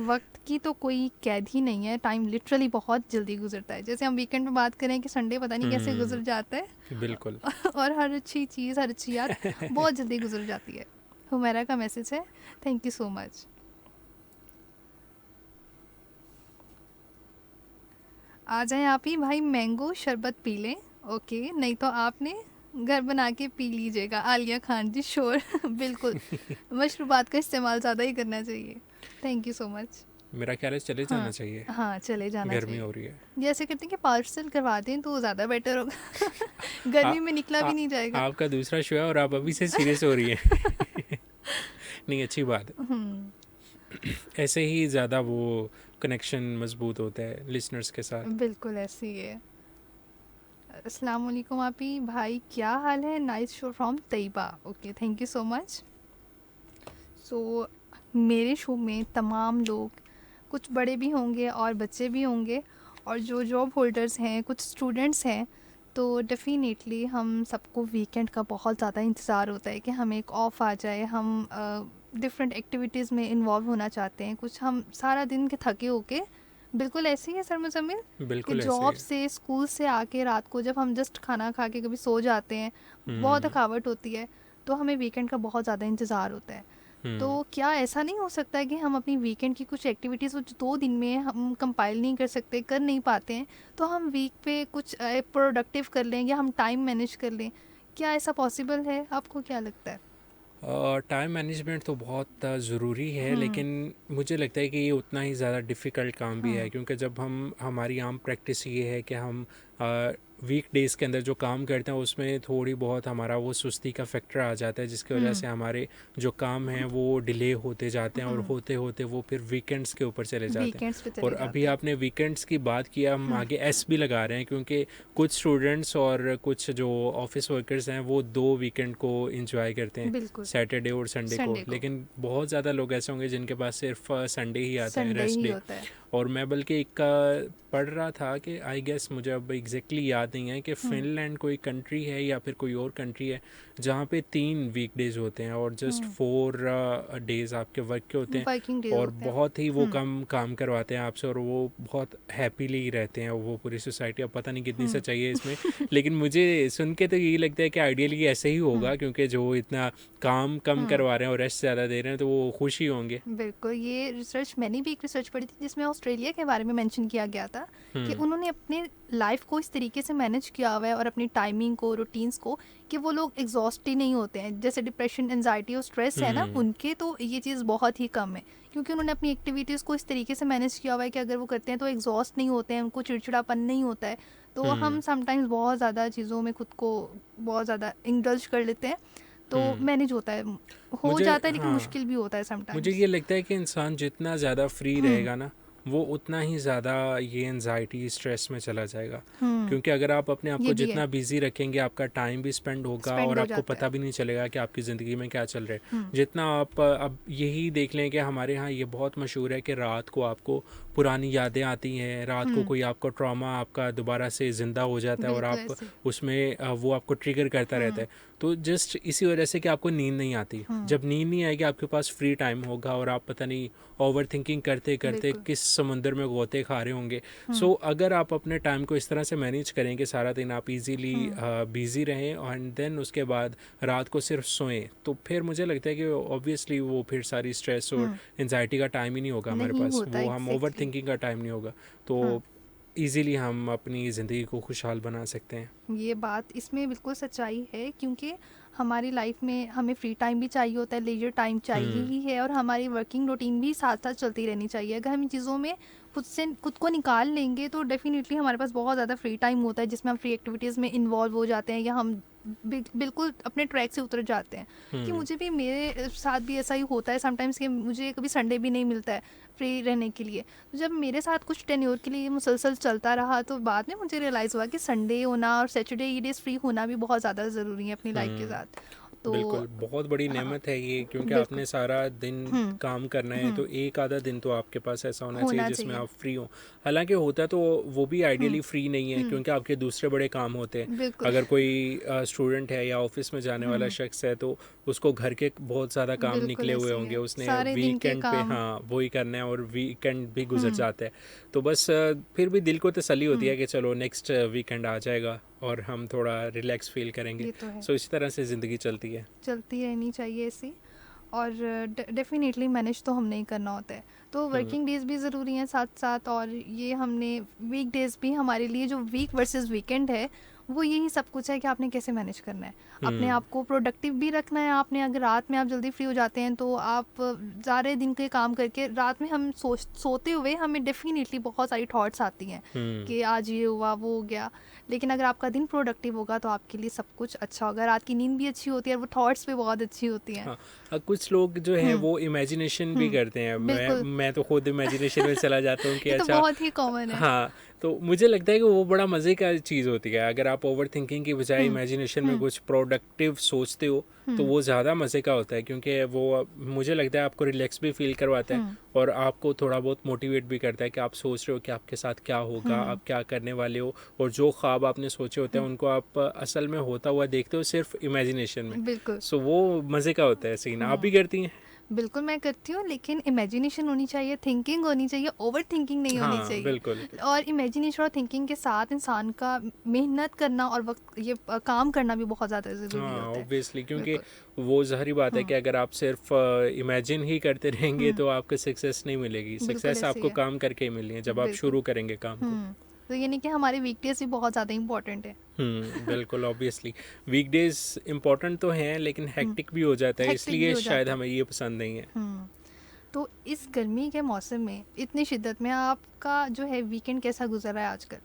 वक्त की तो कोई कैद ही नहीं है, टाइम लिटरली बहुत जल्दी गुजरता है। जैसे हम वीकेंड में बात करें कि संडे पता नहीं कैसे गुजर जाता है
बिल्कुल।
और हर अच्छी चीज़, हर अच्छी याद बहुत जल्दी गुजर जाती है। हुमैरा का मैसेज है, थैंक यू सो मच। आ जाएं आप ही भाई, मैंगो शरबत पी लें। ओके, नहीं तो आपने घर बना के पी लीजिएगा। आलिया खान जी श्योर बिल्कुल, मशरूबात का इस्तेमाल ज़्यादा ही करना चाहिए। Thank you so much.
मेरा ख्याल है चले जाना
हाँ
चाहिए,
हाँ, चले जाना
गर्मी
चाहिए।
हो रही है।
जैसे करते हैं कि पार्सल करवा दें तो ज़्यादा बेटर होगा
आ,
गर्मी में निकला
आ,
भी नहीं जाएगा।
आपका दूसरा शो है और आप अभी से सीरियस हो रही हैं। नहीं, अच्छी बात है। ऐसे ही ज़्यादा वो कनेक्शन मजबूत होता है लिसनर्स के साथ।
बिल्कुल ऐसे ही है। अस्सलाम वालेकुम आप ही भाई, क्या हाल है? Nice show from Taiba. Okay, thank you so much. So मेरे शो में तमाम लोग, कुछ बड़े भी होंगे और बच्चे भी होंगे, और जो जॉब होल्डर्स हैं, कुछ स्टूडेंट्स हैं, तो डेफ़िनेटली हम सबको वीकेंड का बहुत ज़्यादा इंतज़ार होता है कि हमें एक ऑफ़ आ जाए। हम डिफरेंट एक्टिविटीज़ में इन्वॉल्व होना चाहते हैं। कुछ हम सारा दिन के थके होके, बिल्कुल ऐसे ही है सर मुज़म्मिल, कि
बिल्कुल ऐसे
जॉब
ही।
से स्कूल से आके रात को जब हम जस्ट खाना खा के कभी सो जाते हैं, बहुत
हम्म
थकावट होती है, तो हमें वीकेंड का बहुत ज़्यादा इंतज़ार होता है। तो
हम्म
क्या ऐसा नहीं हो सकता है कि हम अपनी वीकेंड की कुछ एक्टिविटीज़ जो 2 दिन में हम कंपाइल नहीं कर सकते, कर नहीं पाते हैं, तो हम वीक पे कुछ प्रोडक्टिव कर लें या हम टाइम मैनेज कर लें? क्या ऐसा पॉसिबल है? आपको क्या लगता है?
टाइम मैनेजमेंट तो बहुत ज़रूरी है,
हुँ,
लेकिन मुझे लगता है कि ये उतना ही ज़्यादा डिफ़िकल्ट काम भी है,
हुँ,
क्योंकि जब हम हमारी आम प्रैक्टिस ये है कि हम वीक डेज़ के अंदर जो काम करते हैं उसमें थोड़ी बहुत हमारा वो सुस्ती का फैक्टर आ जाता है, जिसकी वजह
हुँ,
से हमारे जो काम हैं वो डिले होते जाते हैं और
हुँ,
होते होते वो फिर वीकेंड्स के ऊपर चले जाते हैं।
वीकेंड्स पे
और
चले
अभी
जाते हैं।
आपने वीकेंड्स की बात किया, हम
हुँ,
आगे एस भी लगा रहे हैं, क्योंकि कुछ स्टूडेंट्स और कुछ जो ऑफिस वर्कर्स हैं वो 2 वीकेंड को इंजॉय करते हैं,
बिल्कुल,
सैटरडे और संडे को।
संडे को,
लेकिन बहुत ज़्यादा लोग ऐसे होंगे जिनके पास सिर्फ संडे ही आता है,
संडे
रेस्ट
ही
डे।
होता है।
और मैं बल्कि एक का पढ़ रहा था कि आई गेस, मुझे अब एग्जैक्टली याद नहीं है, कि
हुँ,
फिनलैंड कोई कंट्री है या फिर कोई और कंट्री है जहाँ पे 3 वीकडेज होते हैं और जस्ट
हुँ,
4 डेज आपके वर्क के होते हैं,
वर्किंग डेज़
और
होते हैं।
बहुत ही वो
हुँ,
कम काम करवाते हैं आपसे, और वो बहुत हैप्पीली रहते हैं वो पूरी सोसाइटी। अब पता नहीं कितनी
हुँ,
सच्चाई है इसमें, लेकिन मुझे सुन के तो यही लगता है कि आइडियली ऐसे ही
हुँ,
होगा, क्योंकि जो इतना काम कम
हुँ।
करवा रहे हैं और रेस्ट ज़्यादा दे रहे हैं तो वो खुश ही होंगे।
बिल्कुल, ये रिसर्च, मैंने भी एक रिसर्च पढ़ी थी जिसमें ऑस्ट्रेलिया के बारे में मेंशन किया गया था कि
हम्म
उन्होंने अपने लाइफ को इस तरीके से मैनेज किया हुआ है और अपनी टाइमिंग को, रूटीन्स को, कि वो लोग एग्जॉस्ट ही नहीं होते हैं। जैसे डिप्रेशन, एनजाइटी और स्ट्रेस है ना,
हम्म
उनके तो ये चीज़ बहुत ही कम है, क्योंकि उन्होंने अपनी एक्टिविटीज़ को इस तरीके से मैनेज किया हुआ है कि अगर वो करते हैं तो एग्जॉस्ट नहीं होते हैं, उनको चिड़चिड़ापन नहीं होता है। तो हम
हम्म
समटाइम्स बहुत ज़्यादा चीज़ों में खुद को बहुत ज़्यादा इंडल्ज कर लेते हैं, तो
हम्म
मैनेज होता है, हो
मुझे
जाता है, लेकिन
हाँ,
मुश्किल भी होता है
मुझे
समटाइम्स।
ये लगता है कि इंसान जितना ज़्यादा फ्री
हुँ,
रहेगा ना, वो उतना ही ज़्यादा ये एनजाइटी स्ट्रेस में चला जाएगा।
हुँ,
क्योंकि अगर आप अपने आप
ये
को
भी है,
जितना बिजी रखेंगे, आपका टाइम भी स्पेंड होगा
स्पेंड
और
हो
आपको
जाता है।
पता भी नहीं चलेगा कि आपकी ज़िंदगी में क्या चल रहा है।
हुँ,
जितना आप अब यही देख लें कि हमारे यहाँ ये बहुत मशहूर है कि रात को आपको पुरानी यादें आती हैं, रात को
हुँ,
कोई आपका ट्रॉमा आपका दोबारा से ज़िंदा हो जाता है और
बिल्कुल
आप
ऐसे।
उसमें वो आपको ट्रिगर करता रहता
हुँ,
है। तो जस्ट इसी वजह से कि आपको नींद नहीं आती।
हुँ,
जब नींद नहीं आएगी, आपके पास फ्री टाइम होगा और आप पता नहीं ओवर थिंकिंग करते करते
बिल्कुल।
किस समुंदर में गोते खा रहे होंगे।
हुँ,
सो अगर आप अपने टाइम को इस तरह से मैनेज करें कि सारा दिन आप इजीली
हुँ,
बिजी रहें एंड देन उसके बाद रात को सिर्फ सोएं, तो फिर मुझे लगता है कि ऑब्वियसली वो फिर सारी स्ट्रेस और
हुँ,
एनजाइटी का टाइम ही नहीं होगा हमारे
नहीं
पास,
होता
वो हम ओवर
एग्ज़ैक्टली।
थिंकिंग का टाइम नहीं होगा।
हुँ,
तो इजीली हम अपनी ज़िंदगी को खुशहाल बना सकते हैं।
ये बात इसमें बिल्कुल सच्चाई है, क्योंकि हमारी लाइफ में हमें फ्री टाइम भी चाहिए होता है, लेजर टाइम चाहिए ही है, और हमारी वर्किंग रूटीन भी साथ साथ चलती रहनी चाहिए। अगर हम इन चीज़ों में खुद को निकाल लेंगे तो डेफिनेटली हमारे पास बहुत ज़्यादा फ्री टाइम होता है, जिसमें हम फ्री एक्टिविटीज़ में इन्वॉल्व हो जाते हैं, या हम बिल्कुल अपने ट्रैक से उतर जाते हैं। कि मुझे भी, मेरे साथ भी ऐसा ही होता है समटाइम्स, कि मुझे कभी संडे भी नहीं मिलता है फ्री रहने के लिए। तो जब मेरे साथ कुछ टेन्योर के लिए ये मुसलसल चलता रहा, तो बाद में मुझे रियलाइज़ हुआ कि संडे होना और सैटरडे ये डेज फ्री होना भी बहुत ज़्यादा ज़रूरी है अपनी लाइफ के साथ। तो
बिल्कुल, बहुत बड़ी
हाँ,
नेमत है ये, क्योंकि
बिल्कुल।
आपने सारा दिन
हम्म,
काम करना है, तो एक आधा दिन तो आपके पास ऐसा होना चाहिए
होना
जिसमें
चाहिए।
आप फ्री हो। हालांकि होता तो वो भी आइडियली फ्री नहीं है,
हम्म,
क्योंकि आपके दूसरे बड़े काम होते हैं।
बिल्कुल।
अगर कोई स्टूडेंट है या ऑफिस में जाने वाला शख्स है, तो उसको घर के बहुत ज़्यादा काम
बिल्कुल
निकले हुए
ऐसे ही
होंगे,
है,
उसने
सारे दिन के
वीकेंड पे
काम।
हाँ वही करना है, और वीकेंड भी गुजर जाता है। तो बस फिर भी दिल को तसल्ली होती है कि चलो नेक्स्ट वीकेंड आ जाएगा और हम थोड़ा रिलैक्स फील करेंगे।
ये तो है,
सो इसी तरह से ज़िंदगी चलती है।
चलती रहनी चाहिए ऐसी। और डेफिनेटली मैनेज तो हमने ही करना होता है, तो वर्किंग डेज भी ज़रूरी हैं साथ साथ। और ये हमने वीक डेज भी, हमारे लिए जो वीक वर्सेस वीकेंड है, वो यही सब कुछ है कि आपने कैसे मैनेज करना है। अपने आप को प्रोडक्टिव भी रखना है आपने। अगर रात में आप जल्दी फ्री हो जाते हैं, तो आप सारे दिन के काम करके रात में हम सोते हुए हमें डेफिनेटली बहुत सारी थॉट्स आती हैं कि आज ये हुआ वो हो गया। लेकिन अगर आपका दिन प्रोडक्टिव होगा तो आपके लिए सब कुछ अच्छा होगा। रात की नींद भी अच्छी होती है और वो थॉट्स भी बहुत अच्छी होती हैं।
हाँ, कुछ लोग जो हैं वो इमेजिनेशन भी करते हैं।
बिल्कुल।
मैं तो खुद इमेजिनेशन में चला जाता हूँ कि
ये तो
अच्छा,
बहुत ही कॉमन है।
हाँ, तो मुझे लगता है कि वो बड़ा मज़े का चीज़ होती है। अगर आप ओवर थिंकिंग की बजाय इमेजिनेशन में कुछ प्रोडक्टिव सोचते हो, तो वो ज़्यादा मज़े का होता है, क्योंकि वो मुझे लगता है आपको रिलैक्स भी फील करवाता है और आपको थोड़ा बहुत मोटिवेट भी करता है कि आप सोच रहे हो कि आपके साथ क्या होगा, आप क्या करने वाले हो, और जो ख्वाब आपने सोचे होते हैं उनको आप असल में होता हुआ देखते हो सिर्फ इमेजिनेशन में।
बिल्कुल।
सो वो मज़े का होता है सीन। आप भी करती हैं?
बिल्कुल मैं करती हूँ, लेकिन इमेजिनेशन होनी चाहिए, थिंकिंग होनी चाहिए, ओवर थिंकिंग नहीं होनी
हाँ,
चाहिए।
बिल्कुल।
और इमेजिनेशन और थिंकिंग के साथ इंसान का मेहनत करना और वक्त ये काम करना भी बहुत ज़्यादा ज़रूरी
हाँ,
होता है।
ऑब्वियसली, क्योंकि
बिल्कुल।
वो ज़ाहिर बात है कि अगर आप सिर्फ इमेजिन ही करते रहेंगे तो आपको सक्सेस नहीं मिलेगी।
बिल्कुल
सक्सेस
ऐसे ही
आपको
है।
काम करके ही मिलनी है, जब आप
बिल्कुल।
शुरू करेंगे काम को।
तो ये नहीं कि हमारे वीकडेज भी बहुत ज़्यादा इंपॉर्टेंट है।
बिल्कुल, ऑब्वियसली वीकडेज इम्पोर्टेंट तो हैं, लेकिन हेक्टिक भी हो जाता है,
हेक्टिक भी
इसलिए
हो
शायद
जाता है।
हमें ये पसंद नहीं है।
तो इस गर्मी के मौसम में इतनी शिद्दत में आपका जो है वीकेंड कैसा गुजरा है आजकल?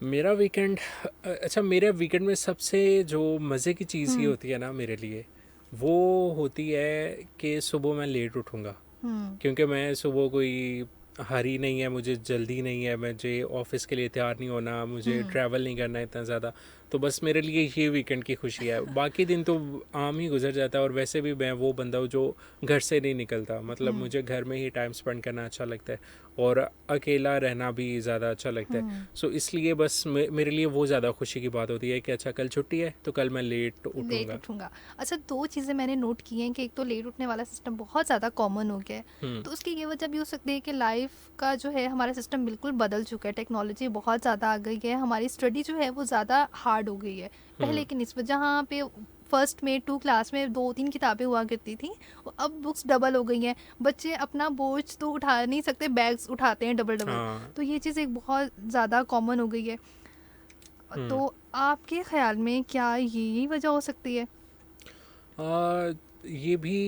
मेरा वीकेंड, अच्छा, मेरा वीकेंड में सबसे जो मज़े की चीज़ ये होती है ना मेरे लिए, वो होती है कि सुबह मैं लेट उठूँगा। क्योंकि मैं सुबह कोई हरी नहीं है, मुझे जल्दी नहीं है, मुझे ऑफिस के लिए तैयार नहीं होना, मुझे ट्रैवल नहीं करना इतना ज़्यादा। तो बस मेरे लिए ये वीकेंड की खुशी है। बाकी दिन तो आम ही गुजर जाता है, और वैसे भी मैं वो बंदा हूँ जो घर से नहीं निकलता। मतलब मुझे घर में ही टाइम स्पेंड करना अच्छा लगता है, और अकेला रहना भी ज़्यादा अच्छा लगता है। सो इसलिए बस मेरे लिए वो ज़्यादा खुशी की बात होती है कि अच्छा, कल छुट्टी है तो कल मैं लेट
लेट
उठूँगा।
उठूंगा। अच्छा, दो चीज़ें मैंने नोट की हैं कि एक तो लेट उठने वाला सिस्टम बहुत ज़्यादा कॉमन हो गया है, तो उसकी ये वजह भी हो सकती है कि लाइफ का जो है हमारा सिस्टम बिल्कुल बदल चुका है। टेक्नोलॉजी बहुत ज़्यादा आ गई है, हमारी स्टडी जो है वो ज़्यादा हार्ड हो गई है पहले की निस्बत। जहाँ पे फर्स्ट में 2 क्लास में 2-3 किताबें हुआ करती थी, अब बुक्स डबल हो गई हैं। बच्चे अपना बोझ तो उठा नहीं सकते, बैग्स उठाते हैं डबल डबल।
हाँ।
तो ये चीज़ एक बहुत ज़्यादा कॉमन हो गई है। तो आपके ख्याल में क्या यही वजह हो सकती है?
ये भी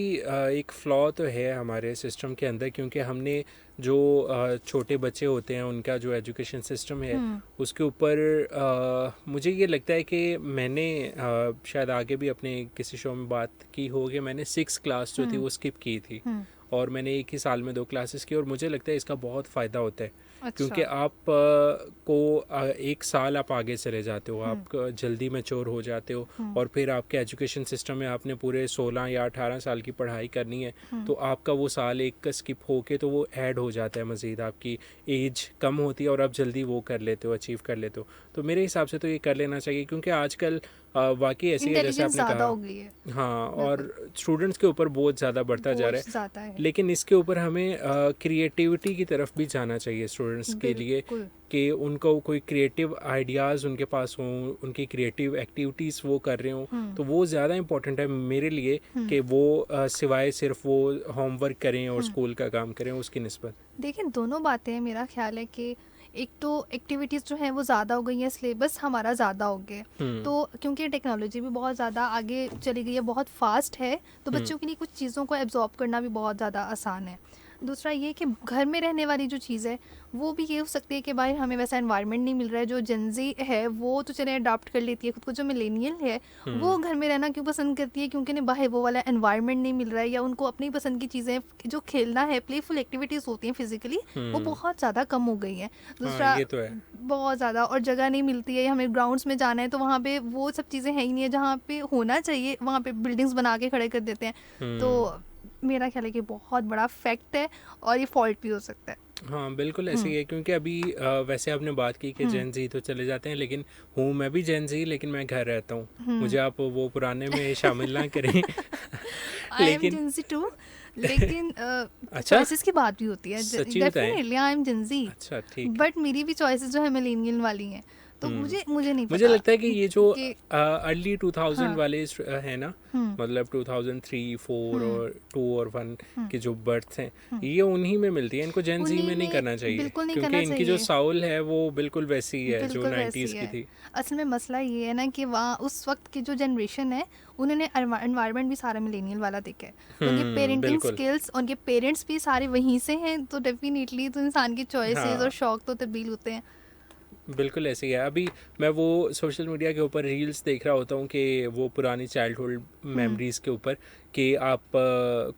एक फ्लॉ तो है हमारे सिस्टम के अंदर, क्योंकि हमने जो छोटे बच्चे होते हैं उनका जो एजुकेशन सिस्टम है उसके ऊपर मुझे ये लगता है कि मैंने शायद आगे भी अपने किसी शो में बात की हो कि मैंने 6 क्लास जो थी वो स्किप की थी, और मैंने एक ही साल में 2 क्लासेस की, और मुझे लगता है इसका बहुत फ़ायदा होता है।
अच्छा।
क्योंकि आप को 1 साल आप आगे चले जाते हो, आप जल्दी मैच्योर हो जाते हो, और फिर आपके एजुकेशन सिस्टम में आपने पूरे 16 या 18 साल की पढ़ाई करनी है, तो आपका वो साल एक का स्किप होके तो वो ऐड हो जाता है मज़ीद, आपकी एज कम होती है और आप जल्दी वो कर लेते हो, अचीव कर लेते हो। तो मेरे हिसाब से तो ये कर लेना चाहिए, क्योंकि आजकल वाकई ऐसी है जैसे
इंटेलिजेंस
आपने
ज़्यादा
कहा।
हो गई है।
हाँ, और स्टूडेंट्स के ऊपर बहुत ज़्यादा बढ़ता जा रहा
बोझ
है,
ज़्यादा है।
लेकिन इसके ऊपर हमें क्रिएटिविटी की तरफ भी जाना चाहिए स्टूडेंट्स के लिए,
बिल्कुल।
कि उनको कोई क्रिएटिव आइडियाज़ उनके पास हों, उनकी क्रिएटिव एक्टिविटीज़ वो कर रहे हों, तो वो ज़्यादा इम्पोर्टेंट है मेरे लिए कि वो सिवाय सिर्फ वो होमवर्क करें और स्कूल का काम करें उसकी निस्बत।
देखिए, दोनों बातें हैं। मेरा ख्याल है कि एक तो एक्टिविटीज़ जो है वो ज़्यादा हो गई हैं, सिलेबस हमारा ज़्यादा हो गया है। तो क्योंकि टेक्नोलॉजी भी बहुत ज़्यादा आगे चली गई है, बहुत फास्ट है, तो बच्चों के लिए कुछ चीज़ों को एब्जॉर्ब करना भी बहुत ज़्यादा आसान है। दूसरा ये कि घर में रहने वाली जो चीज़ है वो भी ये हो सकती है कि भाई हमें वैसा एनवायरनमेंट नहीं मिल रहा है। जो जेनजी है वो तो चले अडाप्ट कर लेती है खुद को, जो मिलेनियल है वो घर में रहना क्यों पसंद करती है, क्योंकि उन्हें बाहर वो वाला एनवायरनमेंट नहीं मिल रहा है, या उनको अपनी पसंद की चीज़ें जो खेलना है, प्लेफुल एक्टिविटीज़ होती हैं फिजिकली, वो बहुत ज़्यादा कम हो गई हैं। दूसरा
ये तो है।
बहुत ज़्यादा, और जगह नहीं मिलती है, हमें ग्राउंड्स में जाना है तो वहाँ पे वो सब चीज़ें हैं ही नहीं है जहाँ पे होना चाहिए, वहाँ पे बिल्डिंग्स बना के खड़े कर देते हैं। तो मेरा ख्याल है कि बहुत बड़ा फैक्ट है और ये फॉल्ट भी हो सकता है।
हाँ बिल्कुल ऐसे ही है, क्योंकि अभी वैसे आपने बात की कि जेन जी तो चले जाते हैं, लेकिन हूँ मैं भी जेन जी, लेकिन मैं घर रहता हूँ। मुझे आप वो पुराने में शामिल ना करें।
आई एम
लेकिन
जेंजी टू, लेकिन
अच्छा,
चॉइसेस की बात भी होती है।
सच्ची बताएं?
डेफिनेटली आई एम जेंजी,
अच्छा ठीक है।
बट मेरी भी चॉइसेस जो है मिलेनियल वाली हैं, तो मुझे नहीं
मुझे
पता
लगता है कि ये जो
कि
अर्ली 2000
हाँ।
वाले है ना, मतलब 2003, 4 और 2 और 1 के जो बर्थ हैं, ये उन्हीं में मिलती है। इनको जेन जी
उन्हीं
में नहीं
में
करना चाहिए,
बिल्कुल नहीं
क्योंकि
करना
इनकी जो
चाहिए।
साउल है वो बिल्कुल वैसी ही है जो
बिल्कुल वैसी
90s की
है।
थी।
असल में मसला ये है ना कि वहाँ उस वक्त की जो जनरेशन है उन्होंने एनवायरनमेंट भी सारा मिलेनियल वाला देखा है, उनकी पेरेंटिंग
बिल्कुल।
स्किल्स, उनके पेरेंट्स भी सारे वहीं से हैं, तो डेफिनेटली तो इंसान की चॉइसेस
हाँ
और शौक तो तब्दील होते हैं।
बिल्कुल ऐसे ही है। अभी मैं वो सोशल मीडिया के ऊपर रील्स देख रहा होता हूँ कि वो पुरानी चाइल्डहुड मेमोरीज़ के ऊपर, कि आप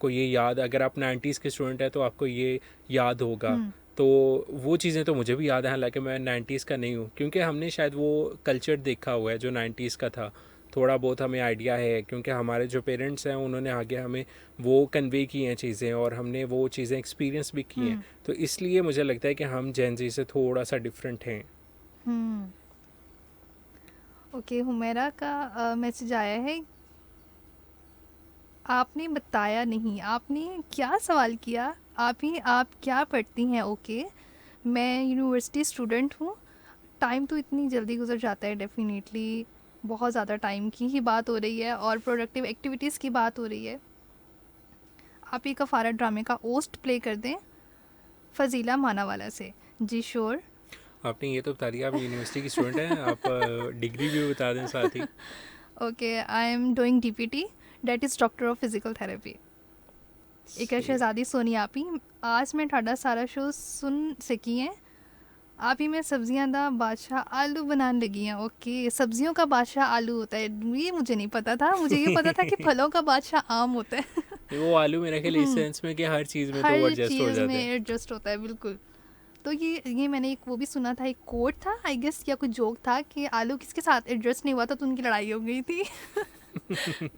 को ये याद, अगर आप 90s के स्टूडेंट हैं तो आपको ये याद होगा। तो वो चीज़ें तो मुझे भी याद है, हालांकि मैं 90s का नहीं हूँ, क्योंकि हमने शायद वो कल्चर देखा हुआ है जो 90s का था। थोड़ा बहुत हमें आइडिया है, क्योंकि हमारे जो पेरेंट्स हैं उन्होंने आगे हमें वो कन्वे की हैं चीज़ें, और हमने वो चीज़ें एक्सपीरियंस भी की हैं। तो इसलिए मुझे लगता है कि हम जेन जी से थोड़ा सा डिफरेंट हैं।
ओके, हुमेरा का मैसेज आया है, आपने बताया नहीं, आपने क्या सवाल किया, आप क्या पढ़ती हैं? ओके, मैं यूनिवर्सिटी स्टूडेंट हूँ। टाइम तो इतनी जल्दी गुजर जाता है, डेफिनेटली बहुत ज़्यादा टाइम की ही बात हो रही है और प्रोडक्टिव एक्टिविटीज़ की बात हो रही है। आप एक कफारा ड्रामे का ओस्ट प्ले कर दें फजीला मानावाला से। जी श्योर।
आपने ये तो बता दिया आप यूनिवर्सिटी की स्टूडेंट हैं, आप डिग्री भी बता दें साथ ही।
Okay, I am doing DPT, that is doctor of physical therapy. एक है शहजादी सोनी आपी, आज मैं ਤੁਹਾਡਾ सारा शो सुन सकी हैं। आप ही में सब्जियां दा बादशाह आलू बनाने लगी हैं। ओके, सब्जियों का बादशाह आलू होता है, ये मुझे नहीं पता था। मुझे ये पता था कि फलों का बादशाह आम होता है।
वो आलू मेरे ख्याल इस सेंस में कि हर चीज़ में तो वो
हर
एडजस्ट हो
चीज़
जाते
में
हैं।
एडजस्ट होता है, बिल्कुल। तो ये मैंने एक वो भी सुना था, एक कोट था आई गेस, या कुछ जोक था कि आलू किसके साथ एडजस्ट नहीं हुआ था तो उनकी लड़ाई हो गई थी।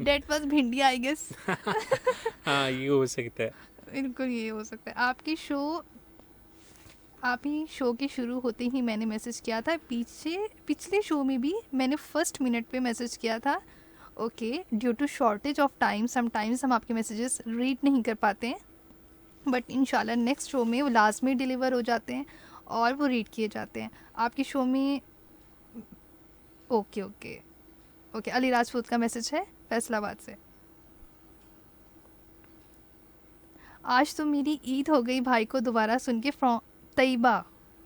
डेट वाज भिंडी आई गेस।
हाँ ये हो सकता है।
बिल्कुल ये हो सकता है। आप ही शो के शुरू होते ही मैंने मैसेज किया था, पिछले शो में भी मैंने फर्स्ट मिनट पे मैसेज किया था। Okay, due to shortage of time sometimes हम आपके मैसेजेस रीड नहीं कर पाते हैं, बट इंशाल्लाह नेक्स्ट शो में वो लाजमी डिलीवर हो जाते हैं और वो रीड किए जाते हैं आपके शो में। Okay okay okay, Ali Rajput का मैसेज है फैसलाबाद से। आज तो मेरी ईद हो गई भाई को दोबारा सुन के, फ्रॉम तैयबा।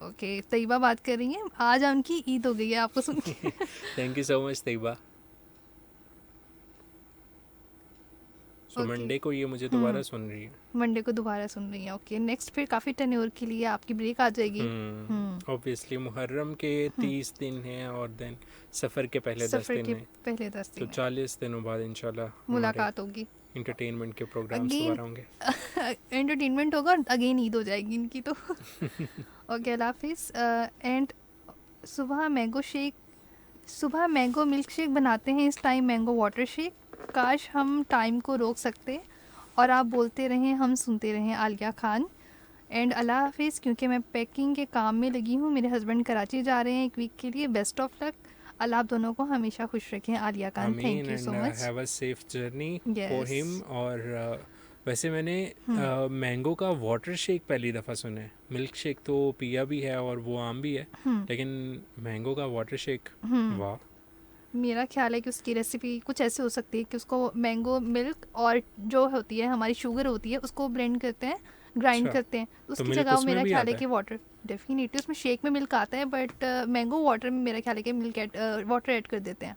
ओके, तैयबा बात कर रही हैं, आज उनकी ईद हो गई है आपको सुन के।
Thank you so much Tayyaba. So
Okay.
Monday को ये मुझे दोबारा सुन रही है।
मंडे को दोबारा सुन रही हैं। ओके, नेक्स्ट फिर काफ़ी टेन्योर के लिए आपकी ब्रेक आ जाएगी।
ऑब्वियसली मुहर्रम के 30 दिन हैं और देन सफ़र के पहले 10
सफ़र
दिन
के
हैं,
पहले 10
तो
दिन
40 दिनों बाद इंशाल्लाह
मुलाकात होगी,
इंटरटेनमेंट के प्रोग्राम्स
Again-
दोबारा होंगे।
एंटरटेनमेंट होगा और अगेन ईद हो जाएगी इनकी तो। ओके, अल्लाह हाफिज़। एंड सुबह मैंगो मिल्क शेक बनाते हैं, इस टाइम मैंगो वाटर शेक। काश हम टाइम को रोक सकते और आप बोलते रहें हम सुनते रहें। आलिया खान। एंड अल्लाह हाफिज़, क्योंकि मैं पैकिंग के काम में लगी हूँ, मेरे हस्बैंड कराची जा रहे हैं एक वीक के लिए। बेस्ट ऑफ लक, अल्लाह आप दोनों को हमेशा खुश रखें। आलिया खान,
आमीन
thank you so
and
much.
Have a safe journey for
Yes.
Him. और वैसे मैंने मैंगो का वाटर शेक पहली दफ़ा सुना है। मिल्क शेक तो पिया भी है और वो आम भी है, लेकिन मैंगो का वाटर शेक, वाह।
मेरा ख्याल है कि उसकी रेसिपी कुछ ऐसे हो सकती है कि उसको मैंगो मिल्क और जो होती है हमारी शुगर होती है उसको ब्लेंड करते हैं ग्राइंड
अच्छा,
करते हैं, तो उसकी
मिल्क
जगह वो
उसमें
मेरा
भी
ख्याल
आता
है
है?
कि वाटर, डेफिनेटली उसमें शेक में मिल्क आता है, बट मैंगो वाटर में मेरा ख्याल है कि वाटर ऐड कर देते हैं।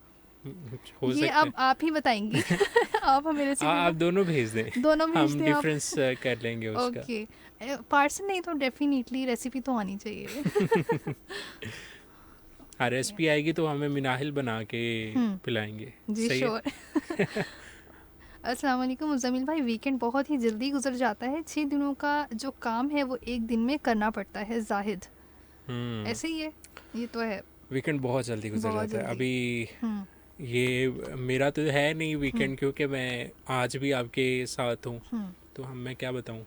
हो
ये
सकता
अब आप ही बताएंगी
है।
आप हमें रेसिपी
आप दोनों भेज दें।
दोनों भेज
हम
दें आप।
डिफरेंस कर लेंगे उसका।
ओके, पार्सल नहीं तो डेफिनेटली रेसिपी तो आनी चाहिए।
हाँ, रेसिपी आएगी तो हमें मिनाहिल बना के
हम्म,
पिलाएंगे।
जी
सही है।
श्योर। अस्सलाम वालेकुम मुज़म्मिल भाई, वीकेंड बहुत ही जल्दी गुजर जाता है, 6 दिनों का जो काम है वो एक दिन में करना पड़ता है जाहिद,
हम्म।
ऐसे ही है, ये तो है,
वीकेंड बहुत जल्दी गुजर
बहुत
जाता है।
जल्दी।
अभी
हम्म
ये मेरा तो है नहीं
हम्म
वीकेंड, क्योंकि मैं आज भी आपके साथ हूँ।
हम्म
तो हम मैं क्या बताऊँ।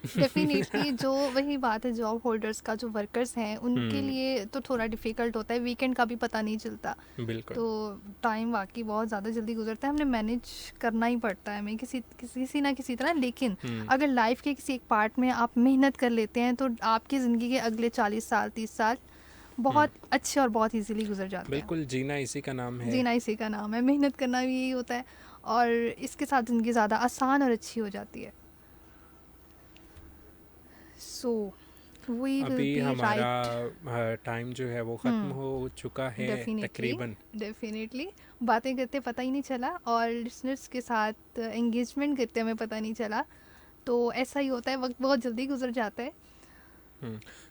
डेफिनेटली जो वही बात है, जॉब होल्डर्स का, जो वर्कर्स हैं उनके
हम्म,
लिए तो थोड़ा डिफ़िकल्ट होता है, वीकेंड का भी पता नहीं चलता।
बिल्कुल।
तो टाइम वाकई बहुत ज़्यादा जल्दी गुजरता है, हमने मैनेज करना ही पड़ता है हमें किसी ना किसी तरह, लेकिन
हम्म,
अगर लाइफ के किसी एक पार्ट में आप मेहनत कर लेते हैं तो आपकी ज़िंदगी के अगले 40 साल 30 साल
हम्म,
बहुत अच्छे और बहुत इजीली गुजर जाते हैं।
बिल्कुल, जीना इसी का नाम है।
जीना इसी का नाम है, मेहनत करना भी यही होता है, और इसके साथ ज़िंदगी ज़्यादा आसान और अच्छी हो जाती है। सो वी विल
अभी
बी
हमारा
राइट।
टाइम जो है वो ख़त्म
हम्म,
हो चुका है
डेफिनेटली,
तकरीबन।
डेफिनेटली बातें करते पता ही नहीं चला, और लिसनर्स के साथ एंगेजमेंट करते हमें पता नहीं चला, तो ऐसा ही होता है, वक्त बहुत जल्दी गुजर जाता है।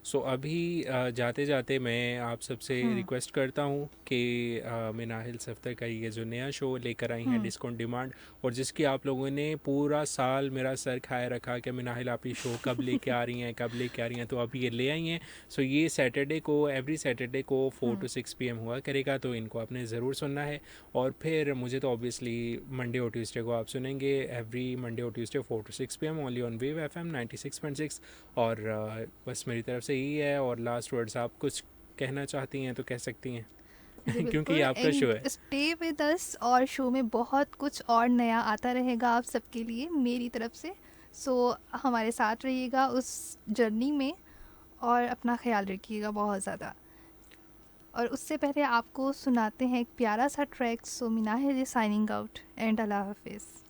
सो अभी जाते जाते मैं आप सबसे
हम्म
रिक्वेस्ट करता हूँ कि मिनाहिल सफ्तर का ये जो नया शो लेकर आई हैं
हम्म
डिस्काउंट डिमांड, और जिसकी आप लोगों ने पूरा साल मेरा सर खाए रखा कि मिनाहिल आप ये शो कब लेके आ रही हैं, कब लेके आ रही हैं, तो अभी ये ले आई हैं। सो ये सैटरडे को, एवरी सैटरडे को 4
हम्म
to 6 PM हुआ करेगा, तो इनको आपने ज़रूर सुनना है। और फिर मुझे तो ऑब्वियसली मंडे और ट्यूसडे को आप सुनेंगे, एवरी मंडे और Tuesday 4 to 6 PM only on wave FM 96.6। और बस मेरी तरफ से यही है। और लास्ट वर्ड्स आप कुछ कहना चाहती हैं तो कह सकती हैं।
जी
क्योंकि ये
बिल्कुल,
आपका शो
एंड
है।
स्टे विद अस, और शो में बहुत कुछ और नया आता रहेगा आप सबके लिए मेरी तरफ से। सो हमारे साथ रहिएगा उस जर्नी में, और अपना ख्याल रखिएगा बहुत ज़्यादा। और उससे पहले आपको सुनाते हैं एक प्यारा सा track. So Minahil is signing out, and अल्लाह हाफिज़।